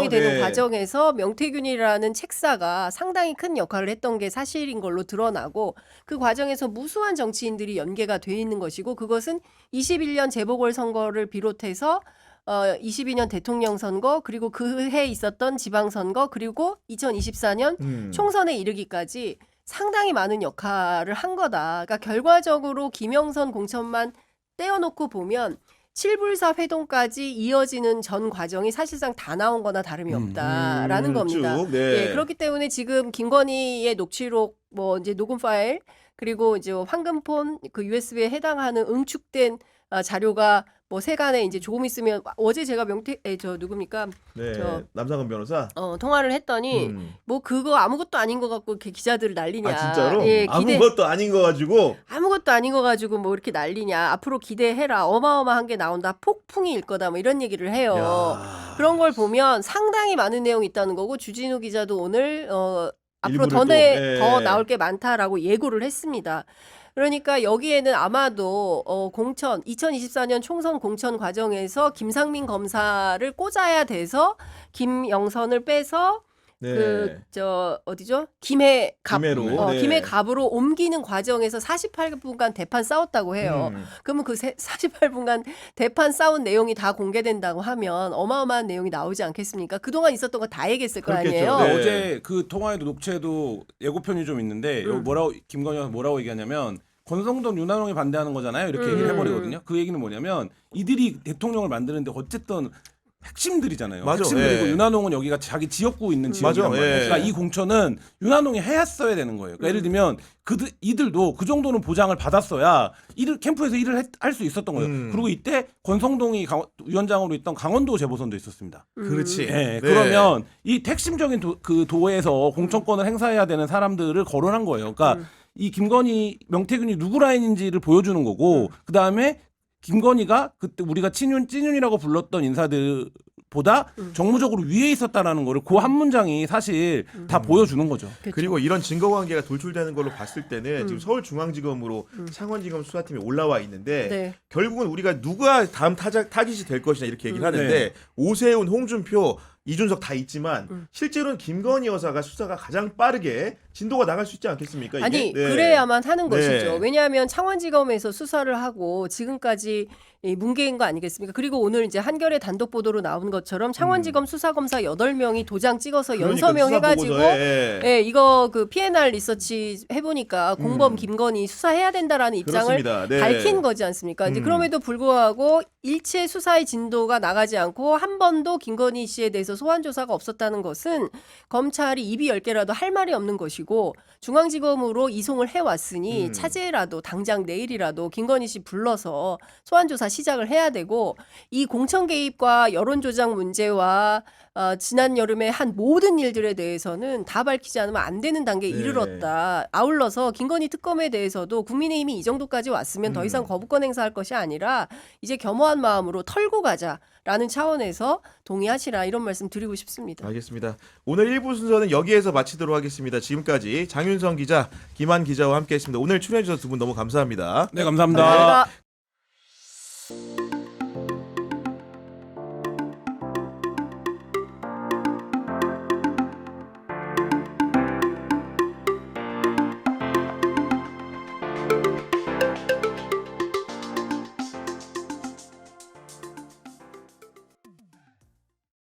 되는 과정에서 명태균이라는 책사가 상당히 큰 역할을 했던 게 사실인 걸로 드러나고 그 과정에서 무수한 정치인들이 연계가 돼 있는 것이고 그것은 21년 재보궐선거를 비롯해서 22년 대통령 선거 그리고 그해 있었던 지방선거 그리고 2024년 총선에 이르기까지 상당히 많은 역할을 한 거다. 그러니까 결과적으로 김영선 공천만 떼어놓고 보면 7불사 회동까지 이어지는 전 과정이 사실상 다 나온 거나 다름이 없다라는 겁니다. 쭉, 네. 예, 그렇기 때문에 지금 김건희의 녹취록 뭐 이제 녹음 파일 그리고 이제 황금폰 그 USB에 해당하는 응축된 자료가 뭐 세간에 이제 조금 있으면 어제 제가 저 누굽니까? 네. 저- 남상은 변호사. 통화를 했더니 뭐 그거 아무것도 아닌 것 같고 이렇게 기자들 난리냐. 아 진짜로? 예, 아무것도 아닌 거 가지고. 아무것도 아닌 거 가지고 뭐 이렇게 난리냐. 앞으로 기대해라. 어마어마한 게 나온다. 폭풍일 거다. 뭐 이런 얘기를 해요. 야. 그런 걸 보면 상당히 많은 내용이 있다는 거고 주진우 기자도 오늘 앞으로 일부를 또, 예. 더 나올 게 많다라고 예고를 했습니다. 그러니까 여기에는 아마도 2024년 총선 공천 과정에서 김상민 검사를 꽂아야 돼서 김영선을 빼서 네. 어디죠? 김해 갑. 김해로. 네. 김해 갑으로 옮기는 과정에서 48분간 대판 싸웠다고 해요. 그러면 그 48분간 대판 싸운 내용이 다 공개된다고 하면 어마어마한 내용이 나오지 않겠습니까? 그동안 있었던 거 다 얘기했을 거 그렇겠죠. 아니에요. 네. 어제 그 통화에도 녹취에도 예고편이 좀 있는데 여기 김건희가 뭐라고 얘기하냐면 권성동 윤한홍이 반대하는 거잖아요. 이렇게 얘기를 해버리거든요. 그 얘기는 뭐냐면 이들이 대통령을 만드는데 어쨌든 핵심들이잖아요. 맞아, 핵심들이고 예. 윤한홍은 여기가 자기 지역구 있는 지역이란 맞아, 말이에요. 예. 그러니까 이 공천은 윤한홍이 했어야 되는 거예요. 그러니까 예를 들면 이들도 그 정도는 보장을 받았어야 캠프에서 일을 할 수 있었던 거예요. 그리고 이때 권성동이 위원장으로 있던 강원도 재보선도 있었습니다. 그렇지. 예, 네. 그러면 이 핵심적인 그 도에서 공천권을 행사해야 되는 사람들을 거론한 거예요. 그러니까 이 김건희, 명태균이 누구 라인인지를 보여주는 거고, 그 다음에 김건희가 그때 우리가 찐윤이라고 불렀던 인사들보다 정무적으로 위에 있었다라는 거를 그 한 문장이 사실 다 보여주는 거죠. 그리고 이런 증거 관계가 돌출되는 걸로 봤을 때는 지금 서울중앙지검으로 창원지검 수사팀이 올라와 있는데 네. 결국은 우리가 누가 다음 타깃이 될 것이냐 이렇게 얘기를 하는데 네. 오세훈, 홍준표, 이준석 다 있지만 실제로는 김건희 여사가 수사가 가장 빠르게 진도가 나갈 수 있지 않겠습니까? 이게? 아니 네. 그래야만 하는 네. 것이죠. 왜냐하면 창원지검에서 수사를 하고 지금까지 이 뭉개인 거 아니겠습니까? 그리고 오늘 이제 한겨레 단독 보도로 나온 것처럼 창원지검 수사검사 8명이 도장 찍어서 그러니까 연서명 수사 해가지고 보고서에, 예, 이거 그 PNR 리서치 해보니까 공범 김건희 수사해야 된다라는 입장을 그렇습니다. 네. 밝힌 거지 않습니까? 이제 그럼에도 불구하고 일체 수사의 진도가 나가지 않고 한 번도 김건희 씨에 대해서 소환 조사가 없었다는 것은 검찰이 입이 10개라도 할 말이 없는 것이고 중앙지검으로 이송을 해왔으니 차제라도 당장 내일이라도 김건희 씨 불러서 소환 조사 시작을 해야 되고 이 공천 개입과 여론 조작 문제와 지난 여름에 한 모든 일들에 대해서는 다 밝히지 않으면 안 되는 단계에 네. 이르렀다. 아울러서 김건희 특검에 대해서도 국민의힘이 이 정도까지 왔으면 더 이상 거부권 행사할 것이 아니라 이제 겸허한 마음으로 털고 가자라는 차원에서 동의하시라 이런 말씀 드리고 싶습니다. 알겠습니다. 오늘 1부 순서는 여기에서 마치도록 하겠습니다. 지금까지 장윤성 기자, 김한 기자와 함께했습니다. 오늘 출연해 주셔서 두 분 너무 감사합니다. 네, 감사합니다. 감사합니다.